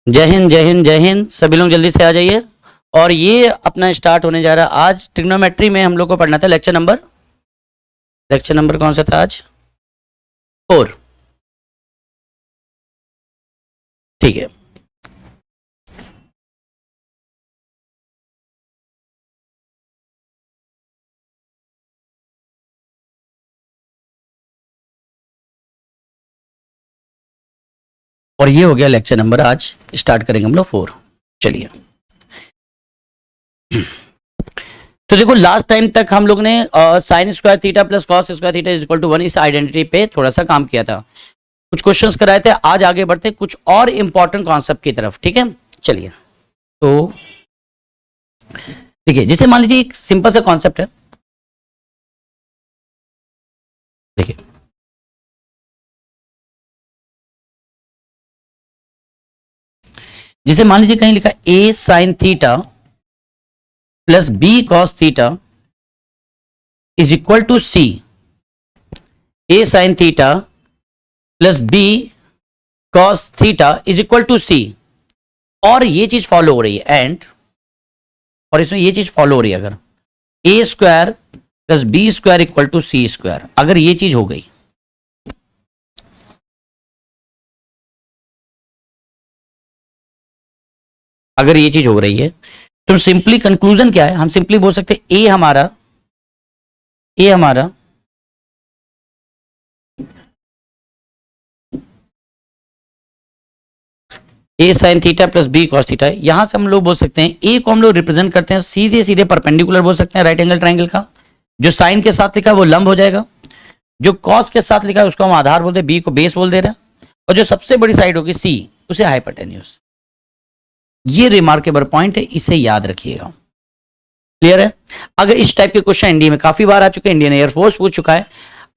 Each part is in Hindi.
जय हिंद जय हिंद जय हिंद। सभी लोग जल्दी से आ जाइए। और ये अपना स्टार्ट होने जा रहा है। आज ट्रिग्नोमेट्री में हम लोग को पढ़ना था लेक्चर नंबर कौन सा था आज? 4। ठीक है। और ये हो गया लेक्चर नंबर, आज स्टार्ट करेंगे हम लोग 4। चलिए। तो देखो, लास्ट टाइम तक हम लोग ने sine square theta plus cos square theta is equal to 1 इस आइडेंटिटी पे थोड़ा सा काम किया था, कुछ क्वेश्चंस कराए थे। आज आगे बढ़ते कुछ और इंपॉर्टेंट कॉन्सेप्ट की तरफ। ठीक है, चलिए। तो देखिए, जैसे मान लीजिए एक सिंपल सा कॉन्सेप्ट है। देखिए, जिसे मान लीजिए कहीं लिखा a sine theta plus b cos theta is equal to c। a sine theta plus b cos theta is equal to c। और ये चीज फॉलो हो रही है और इसमें ये चीज फॉलो हो रही है, अगर a square plus b square equal to c square, अगर ये चीज हो गई, अगर ये चीज हो रही है, तो सिंपली कंक्लूजन क्या है? हम सिंपली बोल सकते हैं ए हमारा a sine theta plus b cos theta. यहां से हम लोग बोल सकते हैं ए को हम लोग रिप्रेजेंट करते हैं सीधे सीधे परपेंडिकुलर बोल सकते हैं राइट एंगल ट्राइंगल का। जो साइन के साथ लिखा है वो लंब हो जाएगा, जो कॉस के साथ लिखा है उसको हम आधार बोलते हैं, बी को बेस बोल दे रहे हैं, और जो सबसे बड़ी साइड होगी सी उसे हाइपोटेन्यूज। ये रिमार्केबल पॉइंट है, इसे याद रखिएगा। क्लियर है? अगर इस टाइप के क्वेश्चन इंडिया में काफी बार आ चुके हैं, इंडियन एयरफोर्स पूछ चुका है,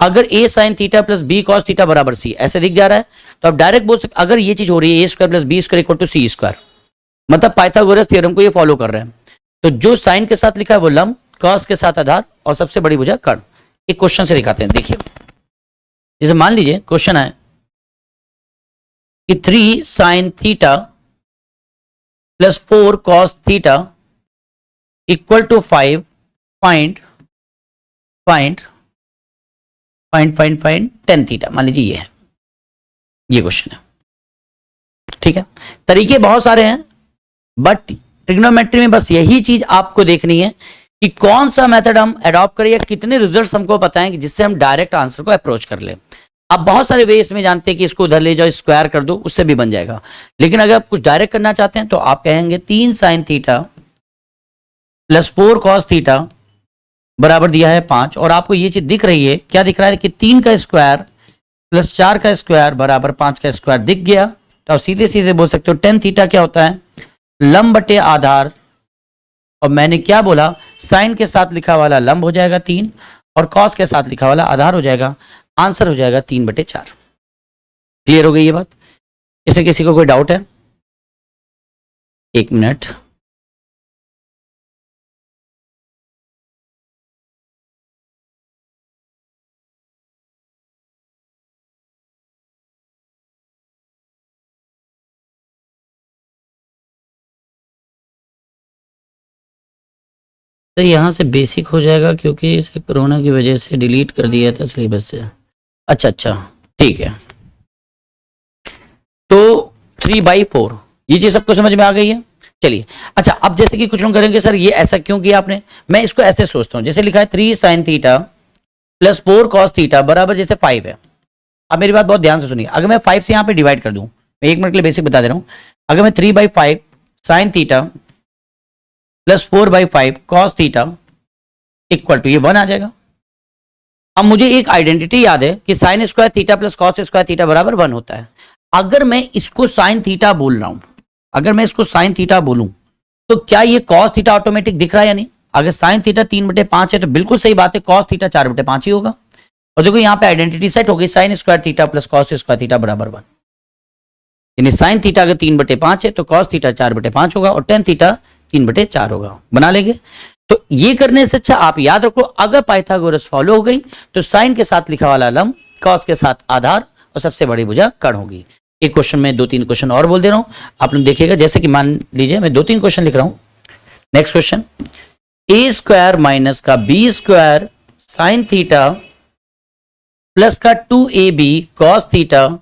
अगर a sine theta plus b cos theta बराबर सी ऐसे दिख जा रहा है, तो आप डायरेक्ट बोल सकते अगर ये चीज हो रही है a square plus b square equal to c square, मतलब पाइथागोरस थ्योरम को ये फॉलो कर रहे हैं। तो जो साइन के साथ लिखा है वो लंब, कॉस के साथ आधार, और सबसे बड़ी भुजा कर्ण। एक क्वेश्चन से दिखाते हैं। देखिए, जैसे मान लीजिए क्वेश्चन है कि 3 sine theta plus 4 cos theta equal to 5 find 10 theta. मान लीजिए ये क्वेश्चन है। ठीक है, तरीके बहुत सारे हैं, बट ट्रिग्नोमेट्री में बस यही चीज आपको देखनी है कि कौन सा मेथड हम अडॉप्ट करें या कितने रिजल्ट्स हमको बताएं कि जिससे हम डायरेक्ट आंसर को अप्रोच कर ले। आप बहुत सारे वे इसमें जानते हैं कि इसको उधर ले जाओ, स्क्वायर कर दो, उससे भी बन जाएगा। लेकिन अगर आप कुछ डायरेक्ट करना चाहते हैं तो आप कहेंगे 3 sine theta plus 4 cos theta बराबर दिया है 5, और आपको ये चीज दिख रही है, क्या दिख रहा है कि 3 का स्क्वायर प्लस 4 का स्क्वायर बराबर 5 का स्क्वायर दिख गया। तो आप सीधे सीधे बोल सकते हो 10 थीटा क्या होता है? लंब बटे आधार, और मैंने क्या बोला, साइन के साथ लिखा वाला लंब हो जाएगा 3 और कॉस के साथ लिखा वाला आधार हो जाएगा। आंसर हो जाएगा 3/4। क्लियर हो गई ये बात? इससे किसी को कोई डाउट है? एक मिनट। तो यहाँ से बेसिक हो जाएगा क्योंकि इसे कोरोना की वजह से डिलीट कर दिया था सिलेबस से। अच्छा, ठीक है। तो 3/4 ये चीज सबको समझ में आ गई है। चलिए, अच्छा, अब जैसे कि कुछ लोग करेंगे सर ये ऐसा क्यों किया आपने, मैं इसको ऐसे सोचता हूँ, जैसे लिखा है 3 sine theta plus 4 cos theta बराबर जैसे 5 है। अब मेरी बात बहुत ध्यान से सुनिए, अगर मैं 5 से यहाँ पे डिवाइड कर दूं, मैं 1 मिनट के लिए बेसिक बता दे रहा हूँ, अगर मैं 3/5 sine theta plus 4/5 cos theta equal to ये 1 आ जाएगा। अब मुझे एक आइडेंटिटी याद है कि sign square theta plus cos square theta बराबर 1 होता है। अगर मैं इसको साइन थीटा बोल रहा हूं, अगर मैं इसको साइन थीटा बोलूं, तो क्या ये कॉस थीटा ऑटोमेटिक दिख रहा है या नहीं? अगर साइन थीटा 3/5 है तो बिल्कुल सही बात है, कॉस थीटा 4/5 ही होगा। और देखो यहाँ पे आइडेंटिटी सेट हो गई, sign square theta plus cos square theta बराबर 1। यानी साइन थीटा अगर 3/5 है तो कॉस थीटा 4/5 होगा और टेन थीटा 3/4 होगा। बना लेंगे। तो ये करने से अच्छा आप याद रखो, अगर पाइथागोरस फॉलो हो गई तो साइन के साथ लिखा वाला लंब, कॉस के साथ आधार, और सबसे बड़ी भुजा कर्ण होगी। एक क्वेश्चन में 2-3 क्वेश्चन और बोल दे रहा हूं, आप लोग देखिएगा। जैसे कि मान लीजिए मैं 2-3 क्वेश्चन लिख रहा हूं। Next question, a square minus का b square sine theta plus का 2ab cos theta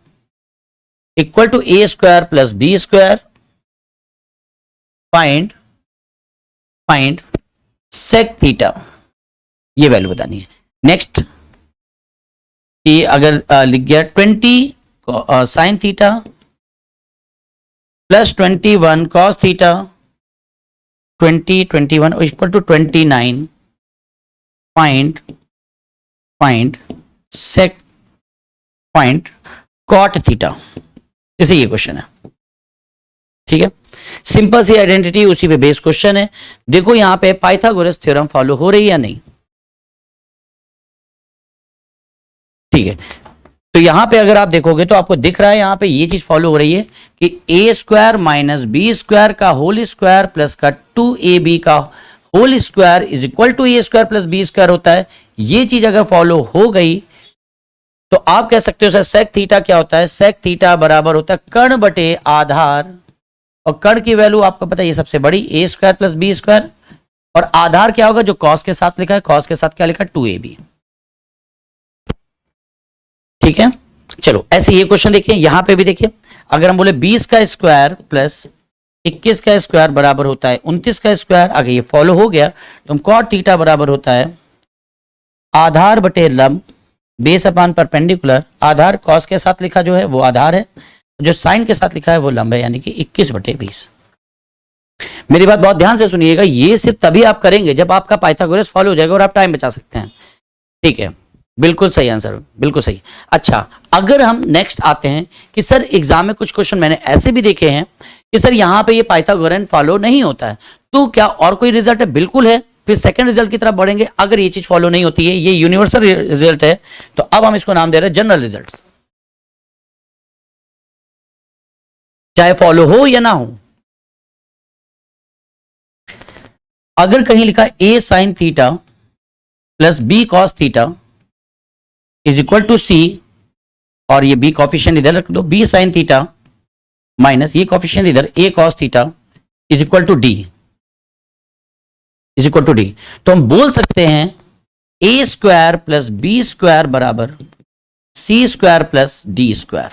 equal to a square plus b square, find sec theta, ये वैल्यू बतानी है। नेक्स्ट, ये अगर लिख गया 20 sine theta plus 21 cos theta 21 equal to 29, find sec point cot theta. जैसे ये क्वेश्चन है, ठीक है, सिंपल सी आइडेंटिटी, उसी पे बेस क्वेश्चन है। देखो यहां पे पाइथागोरस थ्योरम फॉलो हो रही है या नहीं, ठीक है। तो यहां पे अगर आप देखोगे तो आपको दिख रहा है यहां पे ये चीज फॉलो हो रही है कि a square minus b square का होल स्क्वायर प्लस का 2ab का whole square is equal to a square plus b square होता है। ये चीज अगर फॉलो हो गई तो आप कह सकते हो सर सेक थीटा क्या होता है? सेक थीटा बराबर होता है कर्ण बटे आधार, और कर्ण की वैल्यू आपको पता है ये सबसे बड़ी ए स्क्वायर प्लस बी स्क्वायर, और आधार क्या होगा जो कॉस के साथ लिखा है, कॉस के साथ क्या लिखा है 2ab, ठीक है। चलो ऐसे ये क्वेश्चन देखिए, यहां पे भी देखिए, अगर हम बोले 20 का स्क्वायर प्लस 21 का स्क्वायर बराबर होता है 29 का स्क्वायर, अगर ये फॉलो हो गया तो हम कॉट थीटा बराबर होता है आधार बटे लंब बेस अपान परपेंडिकुलर, आधार कॉस के साथ लिखा जो है वो आधार है, जो साइन के साथ लिखा है वो लंब है, यानी कि 21 बटे 20। मेरी बात बहुत ध्यान से सुनिएगा, ये सिर्फ तभी आप करेंगे जब आपका पाइथागोरस फॉलो हो जाएगा और आप टाइम बचा सकते हैं, ठीक है। बिल्कुल सही आंसर, बिल्कुल सही। अच्छा, अगर हम नेक्स्ट आते हैं कि सर एग्जाम में कुछ क्वेश्चन मैंने ऐसे भी देखे हैं कि सर यहां पे ये पाइथागोरन फॉलो नहीं होता है, तो क्या और कोई रिजल्ट है? बिल्कुल है। फिर सेकंड रिजल्ट की तरफ बढ़ेंगे, अगर ये चीज फॉलो नहीं होती है, ये यूनिवर्सल रिजल्ट है, तो अब हम इसको नाम दे रहे हैं जनरल रिजल्ट, चाहे फॉलो हो या ना हो। अगर कहीं लिखा a sine theta plus b cos theta is equal to c, और ये बी कॉफिशिएंट इधर रख दो, बी साइन थीटा माइनस ये कॉफिशिएंट इधर a cos theta is equal to d, is equal to d, तो हम बोल सकते हैं a square plus b square बराबर c square plus d square.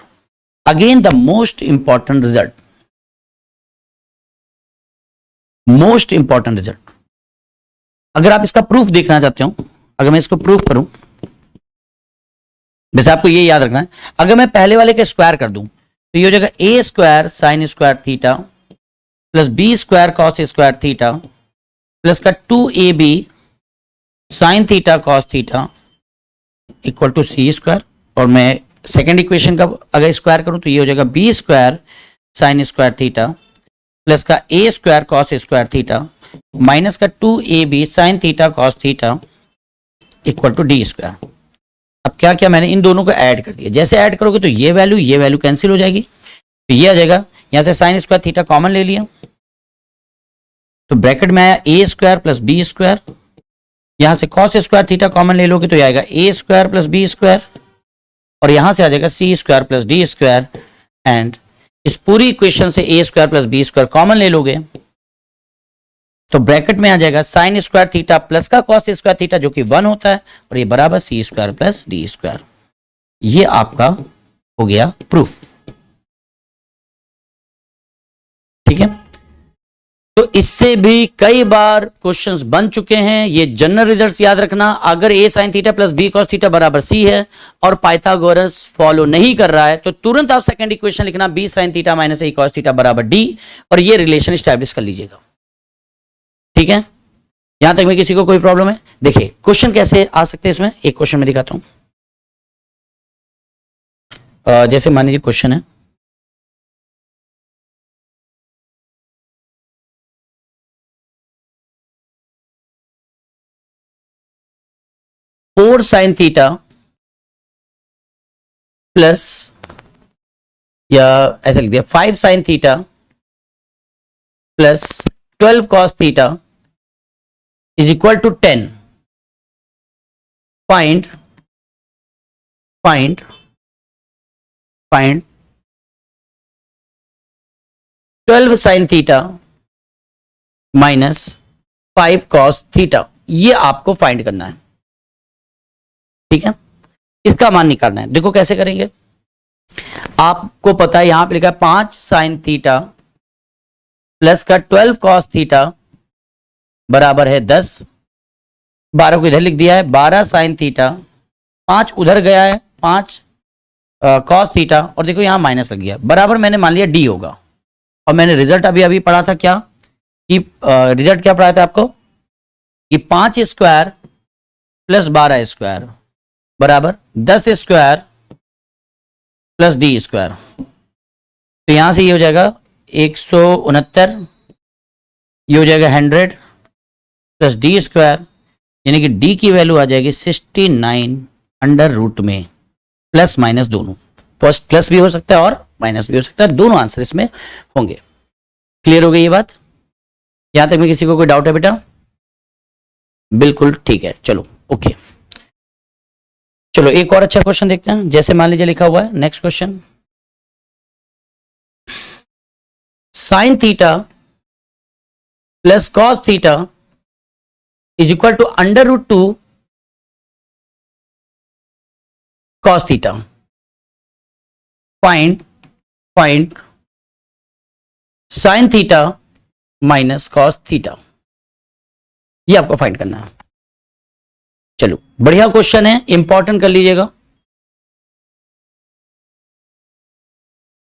Again the most important result, most important result. अगर आप इसका प्रूफ देखना चाहते हो, अगर मैं इसको प्रूफ करूं, वैसे आपको ये याद रखना है, अगर मैं पहले वाले का स्क्वायर कर दूं तो ये हो जाएगा a square sine square theta plus b square cos square theta plus का 2ab sine theta cos theta equal to c square, और मैं सेकेंड इक्वेशन का अगर स्क्वायर करूं तो ये हो जाएगा b square sine square theta plus का a square cos square theta minus का 2ab sine theta cos theta equal to d square. अब क्या क्या मैंने इन दोनों को ऐड कर दिया, जैसे ऐड करोगे तो ये वैल्यू कैंसिल हो जाएगी, तो ये आ जाएगा, यहां से साइन स्क्वायर थीटा कॉमन ले लिया, तो ब्रैकेट में आया ए स्क्वायर प्लस बी स्क्वायर, यहां से कॉस स्क्वायर थीटा कॉमन ले लोगे तो ये आएगा a square plus b square, और यहां से आ जाएगा c square plus d square, and इस पूरी इक्वेशन से a square plus b square common ले लोगे तो ब्रैकेट में आ जाएगा साइन स्क्वायर थीटा प्लस का कॉस स्क्वायर थीटा जो कि 1 होता है, और ये बराबर c square plus d square. ये आपका हो गया प्रूफ, ठीक है। तो इससे भी कई बार क्वेश्चंस बन चुके हैं। ये जनरल रिजल्ट्स याद रखना, अगर a sine theta plus b cos theta बराबर सी है और पाइथागोरस फॉलो नहीं कर रहा है तो तुरंत आप सेकंड इक्वेशन लिखना बी साइन थीटा माइनस ए कॉस थीटा बराबर डी, और ये रिलेशन स्टैब्लिश कर लीजिएगा, ठीक है। यहां तक में किसी को कोई प्रॉब्लम है? देखिए क्वेश्चन कैसे आ सकते हैं इसमें, एक क्वेश्चन में दिखाता हूं। जैसे मान लीजिए क्वेश्चन है, फोर साइन थीटा प्लस, या ऐसा लिख दिया 5 sine theta plus 12 cos theta is equal to 10, find 12 sine theta minus 5 cos theta, ये आपको फाइंड करना है, ठीक है। इसका मान निकालना है। देखो कैसे करेंगे, आपको पता है यहां पे लिखा है 5 साइन थीटा प्लस का 12 कॉस थीटा बराबर है 10, 12 को इधर लिख दिया है, 12 साइन थीटा, 5 उधर गया है, 5 कॉस थीटा, और देखो यहां माइनस लग गया, बराबर मैंने मान लिया डी होगा। और मैंने रिजल्ट अभी अभी पढ़ा था क्या, कि रिजल्ट क्या पढ़ाया था आपको, कि 5 स्क्वायर प्लस 12 स्क्वायर बराबर 10 स्क्वायर प्लस डी स्क्वायर। तो यहां से ये हो जाएगा 169, ये हो जाएगा 100 प्लस डी स्क्वायर, यानी कि डी की वैल्यू आ जाएगी 69 अंडर रूट में, प्लस माइनस दोनों, फर्स्ट प्लस भी हो सकता है और माइनस भी हो सकता है, दोनों आंसर इसमें होंगे। क्लियर हो गई ये बात, यहां तक में किसी को कोई डाउट है बेटा? बिल्कुल ठीक है, चलो ओके। चलो एक और अच्छा क्वेश्चन देखते हैं, जैसे मान लीजिए लिखा हुआ है next question, sine theta plus cos theta is equal to under root 2 cos theta, find sine theta minus cos theta, ये आपको फाइंड करना है। चलो बढ़िया क्वेश्चन है, इंपॉर्टेंट कर लीजिएगा।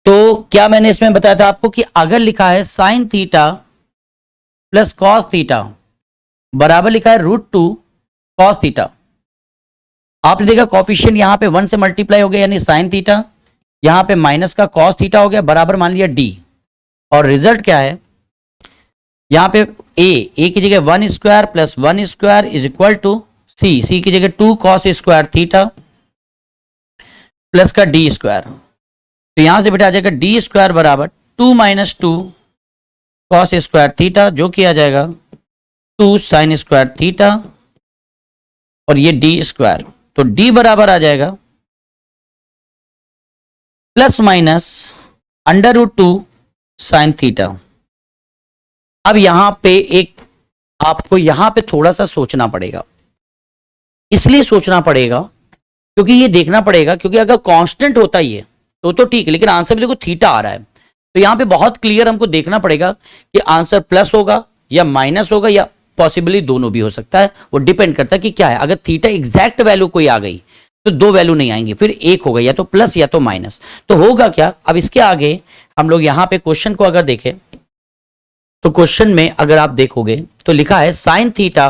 तो क्या मैंने इसमें बताया था आपको कि अगर लिखा है sign theta plus cos theta बराबर लिखा है रूट 2 कॉस थीटा, आपने देखा कॉफिशिएंट यहां पे 1 से मल्टीप्लाई हो गया, यानी साइन थीटा, यहां पे माइनस का कॉस थीटा हो गया, बराबर मान लिया डी। और रिजल्ट क्या है, यहां पे ए की जगह 1 square plus 1 square is equal to c की जगह 2 कॉस स्क्वायर थीटा प्लस का डी स्क्वायर। तो यहां से बेटा आ जाएगा डी स्क्वायर बराबर 2 माइनस 2 कॉस स्क्वायर थीटा, जो कि आ जाएगा 2 साइन स्क्वायर थीटा, और ये डी स्क्वायर। तो डी बराबर आ जाएगा plus minus under root 2 sine theta. अब यहां पे एक आपको यहां पे थोड़ा सा सोचना पड़ेगा, इसलिए सोचना पड़ेगा क्योंकि ये देखना पड़ेगा, क्योंकि अगर कांस्टेंट होता ही है तो ठीक है, लेकिन आंसर में देखो थीटा आ रहा है, तो यहां पे बहुत क्लियर हमको देखना पड़ेगा कि आंसर प्लस होगा या माइनस होगा, या पॉसिबली दोनों भी हो सकता है, वो डिपेंड करता है कि क्या है। अगर थीटा एग्जैक्ट वैल्यू कोई आ गई तो दो वैल्यू नहीं आएंगी, फिर एक होगा, या तो प्लस या तो माइनस, तो होगा क्या। अब इसके आगे हम लोग यहां पे क्वेश्चन को अगर देखें तो क्वेश्चन में अगर आप देखोगे तो लिखा है साइन थीटा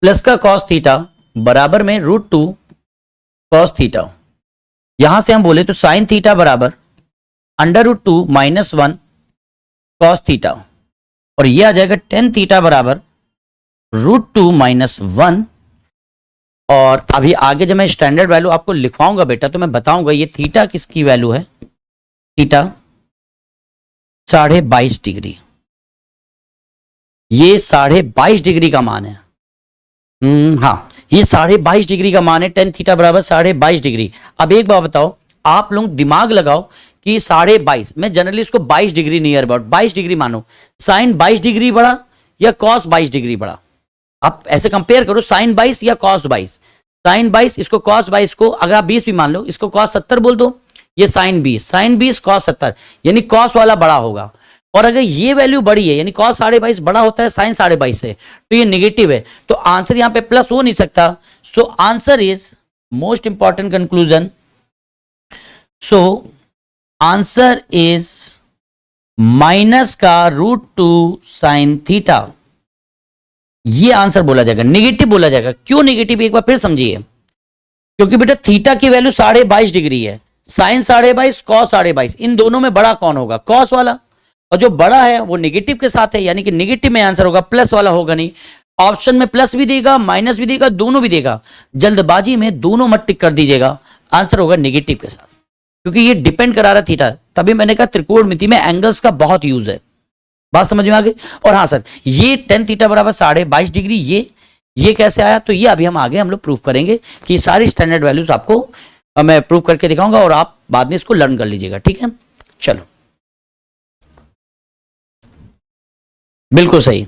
प्लस का कॉस थीटा बराबर में रूट 2 कॉस थीटा। यहां से हम बोले तो साइन थीटा बराबर under root 2 minus 1 cos theta, और ये आ जाएगा टेन थीटा बराबर रूट 2 माइनस 1। और अभी आगे जब मैं स्टैंडर्ड वैल्यू आपको लिखवाऊंगा बेटा तो मैं बताऊंगा ये थीटा किसकी वैल्यू है, थीटा 22.5 डिग्री, ये 22.5 डिग्री का मान है। हाँ, ये 22.5 डिग्री का मान है, टेन थीटा बराबर 22.5 डिग्री। अब एक बात बताओ, आप लोग दिमाग लगाओ कि 22.5, मैं जनरली इसको 22 डिग्री नियर अबाउट 22 डिग्री मानो, साइन 22 डिग्री बड़ा या कॉस 22 डिग्री बड़ा, आप ऐसे कंपेयर करो, साइन 22 या कॉस 22। साइन 22 इसको कॉस 22 को अगर आप 20 भी मान लो, इसको कॉस 70 बोल दो, ये साइन 20 कॉस 70, यानी कॉस वाला बड़ा होगा। और अगर ये वैल्यू बड़ी है, यानी कॉस 22.5 बड़ा होता है साइन 22.5 से, तो ये नेगेटिव है, तो आंसर यहां पे प्लस हो नहीं सकता। So answer is most important conclusion, so answer is minus का रूट 2 साइन थीटा, ये आंसर बोला जाएगा, नेगेटिव बोला जाएगा। क्यों नेगेटिव, एक बार फिर समझिए, क्योंकि बेटा थीटा की वैल्यू 22.5 डिग्री है, साइन 22.5 कॉस 22.5, इन दोनों में बड़ा कौन होगा, कॉस वाला, और जो बड़ा है वो नेगेटिव के साथ है, यानी कि नेगेटिव में आंसर होगा, प्लस वाला होगा नहीं। ऑप्शन में प्लस भी देगा माइनस भी देगा, दोनों भी देगा, जल्दबाजी में दोनों मत टिक कर दीजिएगा, आंसर होगा नेगेटिव के साथ, क्योंकि ये डिपेंड करा रहा थीटा। तभी मैंने कहा त्रिकोणमिति में एंगल्स का बहुत यूज है, बात समझ में आ गई। और हाँ सर, ये टेन थीटा बराबर 22.5 डिग्री, ये कैसे आया, तो ये अभी हम आगे हम लोग प्रूफ करेंगे कि सारी स्टैंडर्ड वैल्यूज आपको मैं प्रूफ करके दिखाऊंगा, और आप बाद में इसको लर्न कर लीजिएगा, ठीक है। चलो बिल्कुल सही,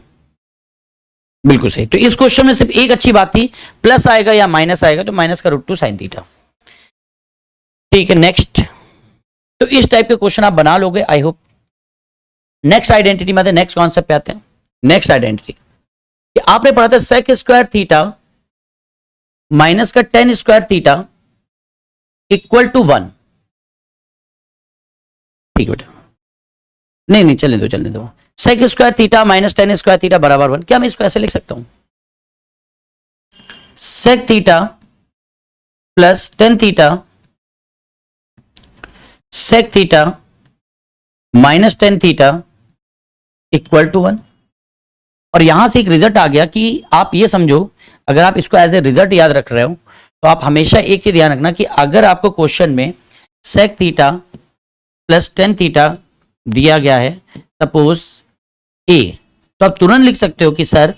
बिल्कुल सही। तो इस क्वेश्चन में सिर्फ एक अच्छी बात थी, प्लस आएगा या माइनस आएगा, तो माइनस का √2 sin थीटा। ठीक है, नेक्स्ट। तो इस टाइप के क्वेश्चन आप बना लोगे, आई होप। नेक्स्ट आइडेंटिटी में नेक्स्ट कॉन्सेप्ट पे आते हैं। नेक्स्ट आइडेंटिटी कि आपने पढ़ा था सेक स्क्वायर थीटा माइनस का tan square theta equal to 1। ठीक है बेटा, नहीं नहीं, चलने दो। Sec square theta minus tan square theta बराबर 1। क्या मैं इसको ऐसे लिख सकता हूं? Sec theta plus tan theta sec theta minus tan theta equal to 1। और यहां से एक रिजल्ट आ गया कि आप ये समझो, अगर आप इसको एज ए रिजल्ट याद रख रहे हो तो आप हमेशा एक चीज ध्यान रखना कि अगर आपको क्वेश्चन में sec theta plus tan theta दिया गया है, सपोज ए, तो आप तुरंत लिख सकते हो कि sir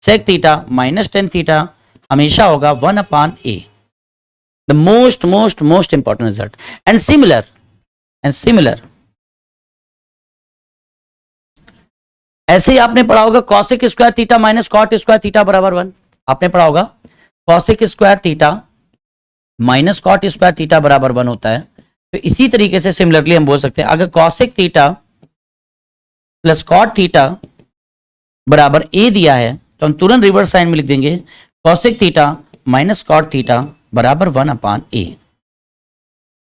sec theta minus tan theta हमेशा होगा 1/a। The most most most important result. And similar ऐसे ही आपने पढ़ा होगा cosec square theta minus cot square theta बराबर 1। आपने पढ़ा होगा cosec square theta minus cot square theta बराबर 1 होता है। तो इसी तरीके से सिमिलरली हम बोल सकते हैं अगर cosec theta plus cot theta बराबर ए दिया है तो हम तुरंत रिवर्स साइन में लिख देंगे cosec theta minus cot theta बराबर 1/a।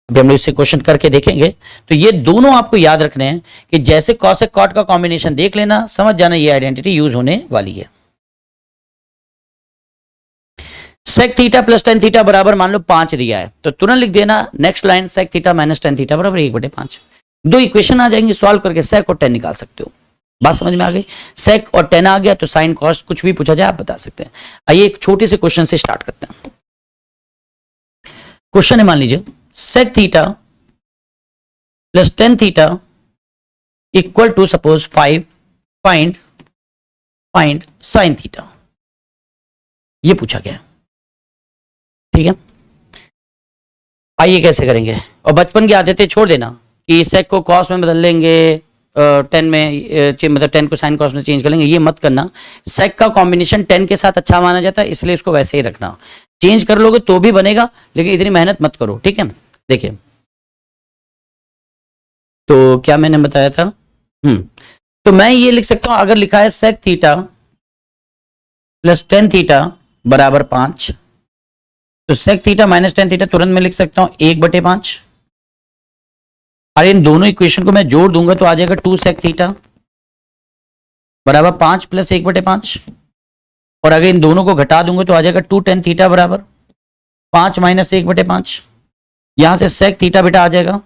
अभी हम लोग इससे क्वेश्चन करके देखेंगे। तो ये दोनों आपको याद रखने हैं कि जैसे कॉसेक कॉट का कॉम्बिनेशन देख लेना, समझ जाना ये आइडेंटिटी यूज होने वाली है। Sec theta plus tan theta बराबर मान लो 5 दिया है तो तुरंत लिख देना next line sec theta minus tan theta बराबर 1/5। दो इक्वेशन आ जाएंगे, सॉल्व करके सेक और टेन निकाल सकते हो। बात समझ में आ गई? सेक और टेन आ गया तो साइन कॉस्ट कुछ भी पूछा जाए आप बता सकते हैं। आइए एक छोटे से क्वेश्चन से स्टार्ट करते हैं। क्वेश्चन है, मान लीजिए sec theta plus tan theta equal to suppose 5, find sine theta, ये पूछा गया। ठीक है, आइए कैसे करेंगे। और बचपन की आदतें छोड़ देना कि सेक को कॉस में बदल लेंगे, टेन में मतलब टेन को साइन कॉस में चेंज कर लेंगे, ये मत करना। सेक का कॉम्बिनेशन टेन के साथ अच्छा माना जाता है, इसलिए इसको वैसे ही रखना। चेंज कर लोगे तो भी बनेगा, लेकिन इतनी मेहनत मत करो। ठीक है, देखिए तो क्या मैंने बताया था। तो मैं ये लिख सकता हूं, अगर लिखा है sec theta plus tan theta बराबर 5, तो sec theta minus tan theta तुरंत मैं लिख सकता हूं 1/5। और इन दोनों इक्वेशन को मैं जोड़ दूंगा तो आ जाएगा 2 सेक थीटा बराबर 5 प्लस 1/5। और अगर इन दोनों को घटा दूंगा तो आ जाएगा 2 टेन थीटा बराबर 5 माइनस 1/5। यहां से सेक थीटा बेटा आ जाएगा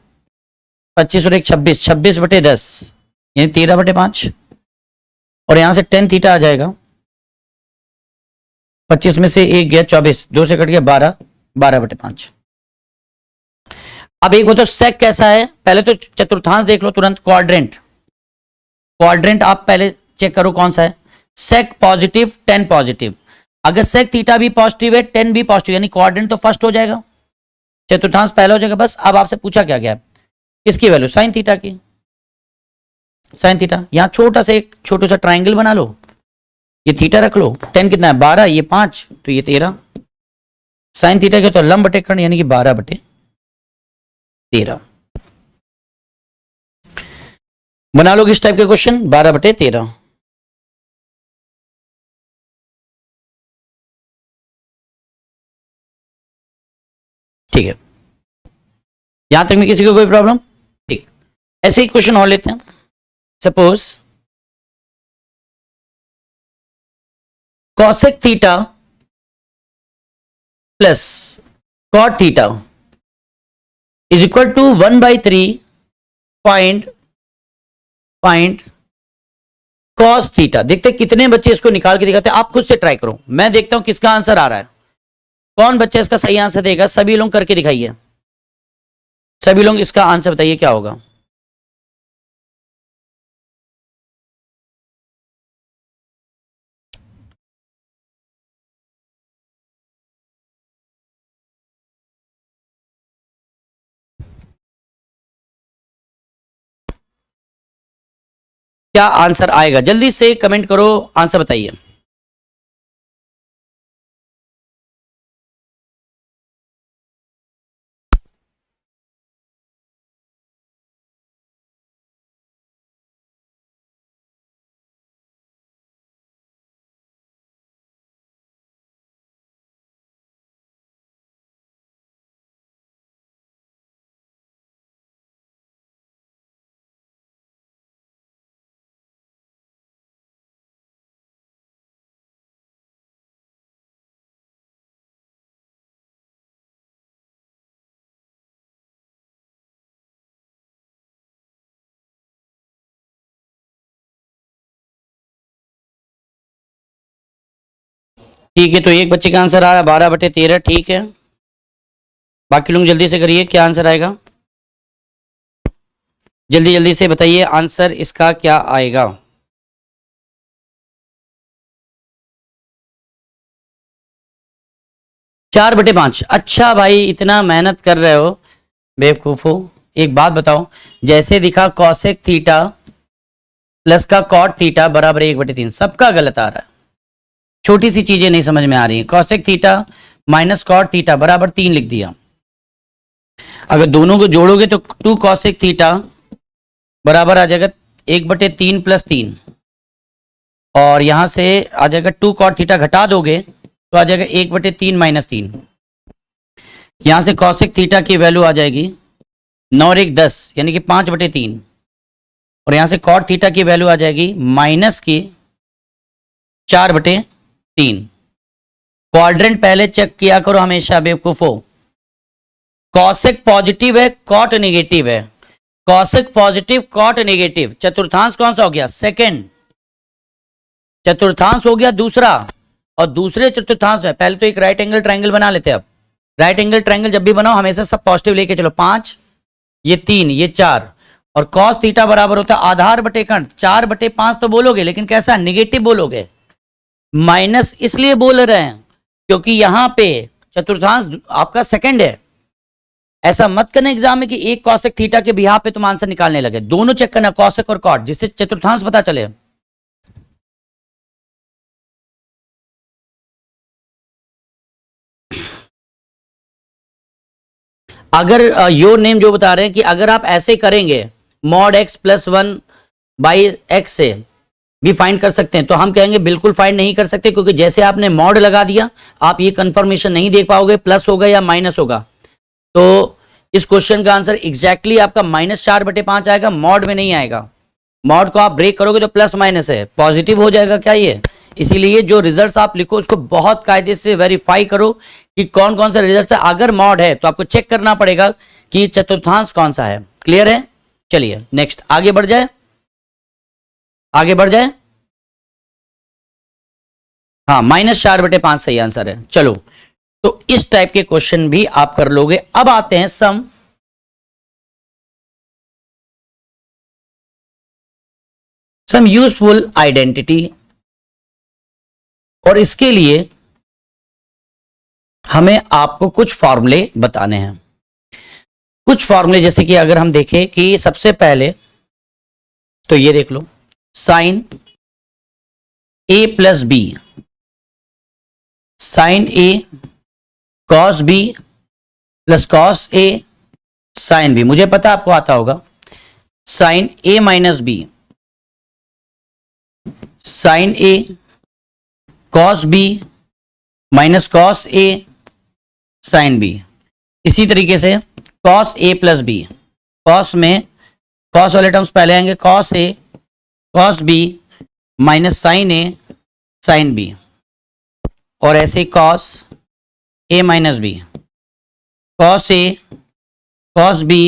25 और 1 26, 26/10 यानी 13/5। और यहां से टेन थीटा आ जाएगा 25 में से 1 गया 24, 2 से कट गया 12, 12/5। अब एक बताओ सेक कैसा है, पहले तो चतुर्थांश देख लो तुरंत। क्वाड्रेंट, क्वाड्रेंट आप पहले चेक करो कौन सा है। सेक पॉजिटिव, टेन पॉजिटिव। अगर सेक थीटा भी पॉजिटिव है टेन भी पॉजिटिव, यानी क्वाड्रेंट तो फर्स्ट हो जाएगा, चतुर्थांश पहला हो जाएगा। बस अब आपसे पूछा क्या गया, किसकी वैल्यू, साइन थीटा की। साइन थीटा, यहां छोटा सा एक छोटा सा ट्राइंगल बना लो, ये थीटा रख लो। टेन कितना है 12, ये 5 तो ये 13। साइन थीटा क्या होता है, लंब बटे कर्ण, यानी कि 12/13। बना लोगे इस टाइप के क्वेश्चन 12/13। ठीक है, यहां तक में किसी को कोई प्रॉब्लम? ठीक, ऐसे ही क्वेश्चन और लेते हैं। Suppose cosec theta plus cot theta is equal to 1/3 find cos theta. देखते हैं कितने बच्चे इसको निकाल के दिखाते हैं, आप खुद से ट्राई करो, मैं देखता हूं किसका आंसर आ रहा है। कौन बच्चा इसका सही आंसर देगा, सभी लोग करके दिखाइए। सभी लोग इसका आंसर बताइए क्या होगा। क्या आंसर आएगा? जल्दी से कमेंट करो, आंसर बताइए। ठीक है, तो एक बच्चे का आंसर आया 12/13। ठीक है, बाकी लोग जल्दी से करिए, क्या आंसर आएगा? जल्दी जल्दी से बताइए आंसर इसका क्या आएगा। चार बटे पांच। अच्छा भाई, इतना मेहनत कर रहे हो बेवकूफो। एक बात बताओ, जैसे दिखा कॉसेक थीटा प्लस का कॉट थीटा बराबर 1/3, सबका गलत आ रहा है। छोटी सी चीजें नहीं समझ में आ रही है। Cosec theta minus cot theta बराबर 3 लिख दिया। अगर दोनों को जोड़ोगे तो 2 कॉसेक थीटा बराबर आ जाएगा 1/3 + 3, और यहां से आ जाएगा 2 कॉट थीटा, घटा दोगे तो आ जाएगा 1/3 - 3। यहां से कॉसेक थीटा की वैल्यू आ जाएगी 9 और 1 10, यानी कि 5/3, और यहां से कॉट थीटा की वैल्यू आ जाएगी माइनस की 4/3। क्वाड्रेंट पहले चेक किया करो हमेशा बेवकूफो। कॉसेक पॉजिटिव है, कॉट नेगेटिव है। Cosec positive, cot negative. चतुर्थांश कौन सा हो गया? सेकंड। चतुर्थांश हो गया दूसरा, और दूसरे चतुर्थांश में पहले तो एक राइट एंगल ट्राइंगल बना लेते हैं। अब राइट एंगल ट्राइंगल जब भी बनाओ हमेशा सब पॉजिटिव लेके चलो। 5, ये 3, ये 4, और कॉस थीटा बराबर होता है आधार बटे कर्ण। 4/5 तो बोलोगे, लेकिन कैसा? निगेटिव बोलोगे। माइनस इसलिए बोल रहे हैं क्योंकि यहां पे चतुर्थांश आपका सेकंड है। ऐसा मत करना एग्जाम में कि एक कॉसेक थीटा के बिहाफ पे तुम आंसर निकालने लगे। दोनों चेक करना, कॉसेक और कॉट, जिससे चतुर्थांश पता चले। अगर योर नेम जो बता रहे हैं कि अगर आप ऐसे करेंगे मॉड x + 1/x से भी फाइंड कर सकते हैं, तो हम कहेंगे बिल्कुल फाइंड नहीं कर सकते, क्योंकि जैसे आपने मॉड लगा दिया आप ये कंफर्मेशन नहीं देख पाओगे प्लस होगा या माइनस होगा। तो इस क्वेश्चन का आंसर एग्जैक्टली आपका -4/5 आएगा, मॉड में नहीं आएगा। मॉड को आप ब्रेक करोगे तो प्लस माइनस है, पॉजिटिव हो जाएगा क्या ये? इसीलिए जो रिजल्ट्स आप लिखो उसको बहुत कायदे से वेरीफाई करो कि कौन कौन सा रिजल्ट है। अगर मॉड है तो आपको चेक करना पड़ेगा कि चतुर्थांश कौन सा है। क्लियर है? चलिए नेक्स्ट आगे बढ़ जाए, आगे बढ़ जाए। हाँ, -4/5 सही आंसर है। चलो, तो इस टाइप के क्वेश्चन भी आप कर लोगे। अब आते हैं सम यूजफुल आइडेंटिटी, और इसके लिए हमें आपको कुछ फॉर्मूले बताने हैं। कुछ फॉर्मूले जैसे कि अगर हम देखें कि सबसे पहले तो ये देख लो, sine a + b, sine a cos b + cos a sine b। मुझे पता आपको आता होगा। Sine a - b, sine a cos b - cos a sine b। इसी तरीके से cos a + b, cos में cos वाले टर्म्स पहले आएंगे, cos a cos b - sin a sin b, और ऐसे cos a - b, cos a cos b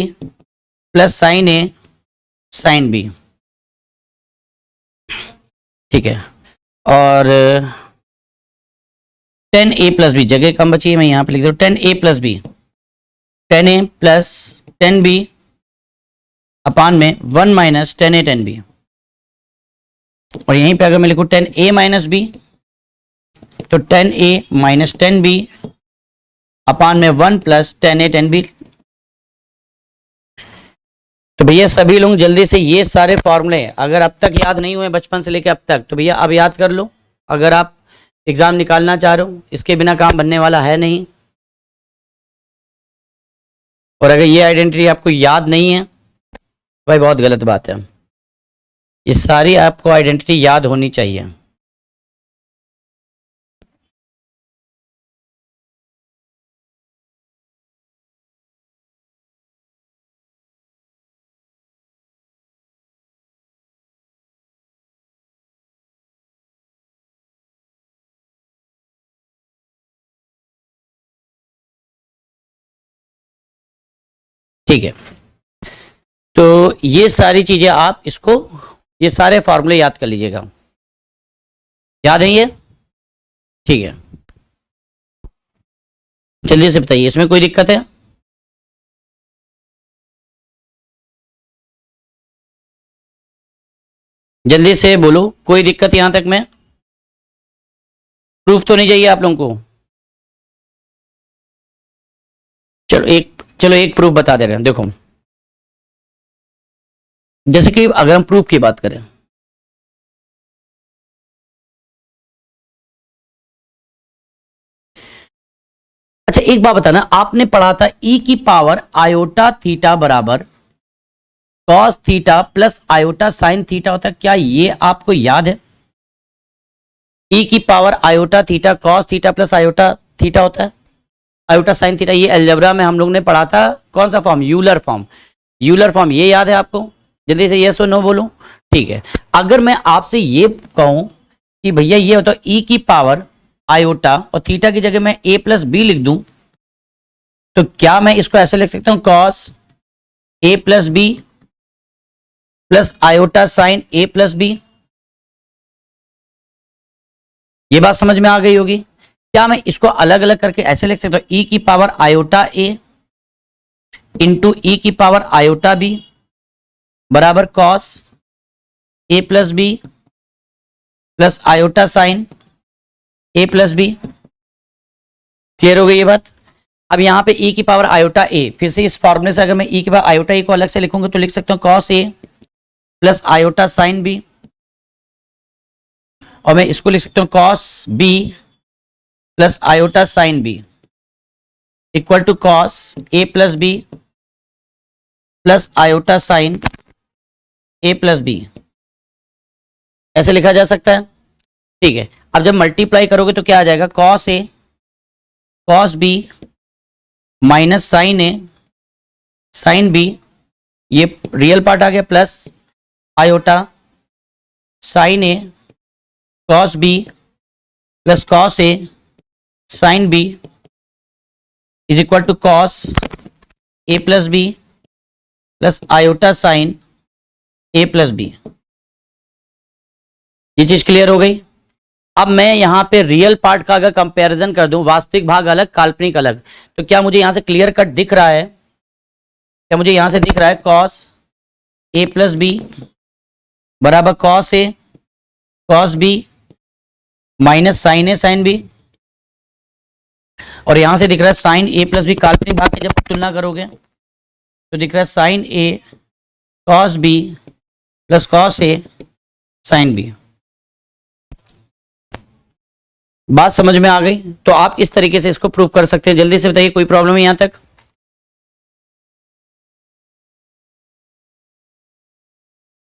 + sin a sin b। ठीक है, और 10a + b, जगह कम बची है, मैं यहां पे लिख दूं 10a + b, 10a + 10b अपान में 1 - 10a 10b, और यहीं पे अगर मैं लिखूं 10a - b तो 10a - 10b अपान में 1 + 10a 10b। तो भैया सभी लोग जल्दी से ये सारे फॉर्मूले अगर अब तक याद नहीं हुए बचपन से लेकर अब तक, तो भैया अब याद कर लो। अगर आप एग्जाम निकालना चाह रहे हो, इसके बिना काम बनने वाला है नहीं। और अगर ये आइडेंटिटी आपको याद नहीं है भाई बहुत गलत बात है। ये सारी आपको आइडेंटिटी याद होनी चाहिए। ठीक है, तो ये सारी चीजें आप इसको, ये सारे फॉर्मूले याद कर लीजिएगा। याद है ये? ठीक है, जल्दी से बताइए इसमें कोई दिक्कत है? जल्दी से बोलो, कोई दिक्कत यहां तक में? प्रूफ तो नहीं चाहिए आप लोगों को? चलो एक प्रूफ बता दे रहे हैं। देखो, जैसे कि अगर हम प्रूफ की बात करें, अच्छा एक बात बताना, आपने पढ़ा था ई की पावर आयोटा थीटा बराबर cos theta plus iota sine theta होता है, क्या ये आपको याद है? ई की power iota theta cos theta plus iota theta होता है, आयोटा साइन थीटा। ये अलजेब्रा में हम लोग ने पढ़ा था, कौन सा form? Euler form. Euler form ये याद है आपको? जल्दी से यस और नो बोलो। ठीक है, अगर मैं आपसे ये कहूं कि भैया ये होता है ई की पावर आयोटा और थीटा की जगह मैं ए प्लस बी लिख दूं, तो क्या मैं इसको ऐसे लिख सकता हूं, cos a plus b plus iota sine a plus b? ये बात समझ में आ गई होगी। क्या मैं इसको अलग अलग करके ऐसे लिख सकता हूं, ई की power iota a into e की पावर आयोटा बी बराबर cos a plus b plus iota sine a plus b? Clear हो गई ये बात? अब यहां पे ई की पावर आयोटा ए, फिर से इस फॉर्मूले से अगर मैं ई की पावर आयोटा ए को अलग से लिखूंगा तो लिख सकता हूं cos a plus iota sine b, और मैं इसको लिख सकता हूं cos b plus iota sine b equal to cos a plus b plus iota sine a plus b. ऐसे लिखा जा सकता है। ठीक है, अब जब मल्टीप्लाई करोगे तो क्या आ जाएगा, cos a cos b minus sine a sine b, ये रियल पार्ट आ गया, plus iota sine a cos b plus cos a sine b is equal to cos a plus b plus iota sine a plus b. ये चीज क्लियर हो गई? अब मैं यहां पे रियल पार्ट का अगर कंपैरिजन कर दूं, वास्तविक भाग अलग काल्पनिक अलग, तो क्या मुझे यहां से क्लियर कट दिख रहा है? क्या मुझे यहां से दिख रहा है कॉस ए प्लस बी बराबर cos a cos b minus sine a sine b, और यहां से दिख रहा है साइन ए प्लस बी काल्पनिक भाग की जब तुलना करोगे तो दिख रहा है sign a cos b plus cos a sine B. बात समझ में आ गई? तो आप इस तरीके से इसको प्रूव कर सकते हैं। जल्दी से बताइए, कोई प्रॉब्लम है यहां तक?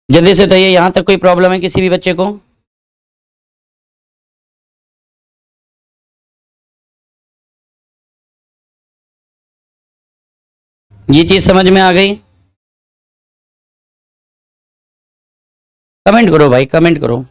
जल्दी से बताइए, यहां तक कोई प्रॉब्लम है किसी भी बच्चे को? ये चीज समझ में आ गई? कमेंट करो भाई, कमेंट करो।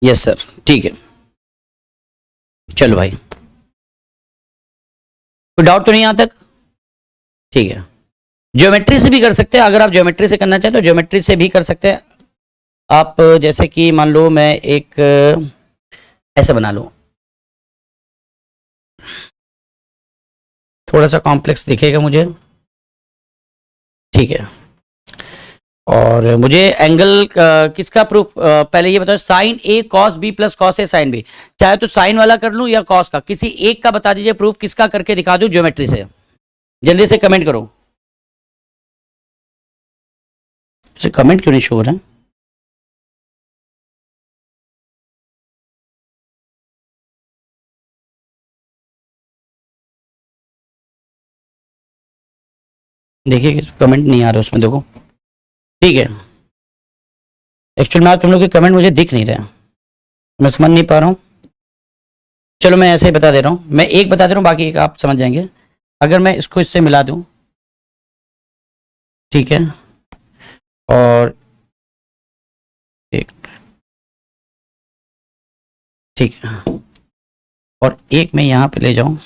यस सर, ठीक है। चलो भाई, कोई डाउट तो नहीं यहां तक? ठीक है, ज्योमेट्री से भी कर सकते हैं। अगर आप ज्योमेट्री से करना चाहें तो ज्योमेट्री से भी कर सकते हैं आप। जैसे कि मान लो मैं एक ऐसे बना लूं, थोड़ा सा कॉम्प्लेक्स दिखेगा मुझे, ठीक है। और मुझे एंगल किसका प्रूफ पहले ये बताओ, sign a cos b plus cos a sine B, चाहे तो साइन वाला कर लूं या कॉस का, किसी एक का बता दीजिए प्रूफ, किसका करके दिखा दूं ज्योमेट्री से, जल्दी से कमेंट करो। कमेंट क्यों नहीं शो हो रहा है? देखिए कमेंट नहीं आ रहा उसमें, देखो ठीक है। एक्चुअल में तुम लोग के कमेंट मुझे दिख नहीं रहे, मैं समझ नहीं पा रहा हूँ। चलो मैं ऐसे ही बता दे रहा हूँ, मैं एक बता दे रहा हूँ, बाकी एक आप समझ जाएंगे। अगर मैं इसको इससे मिला दूं, ठीक है, और एक, ठीक है, और एक मैं यहां पे ले जाऊं,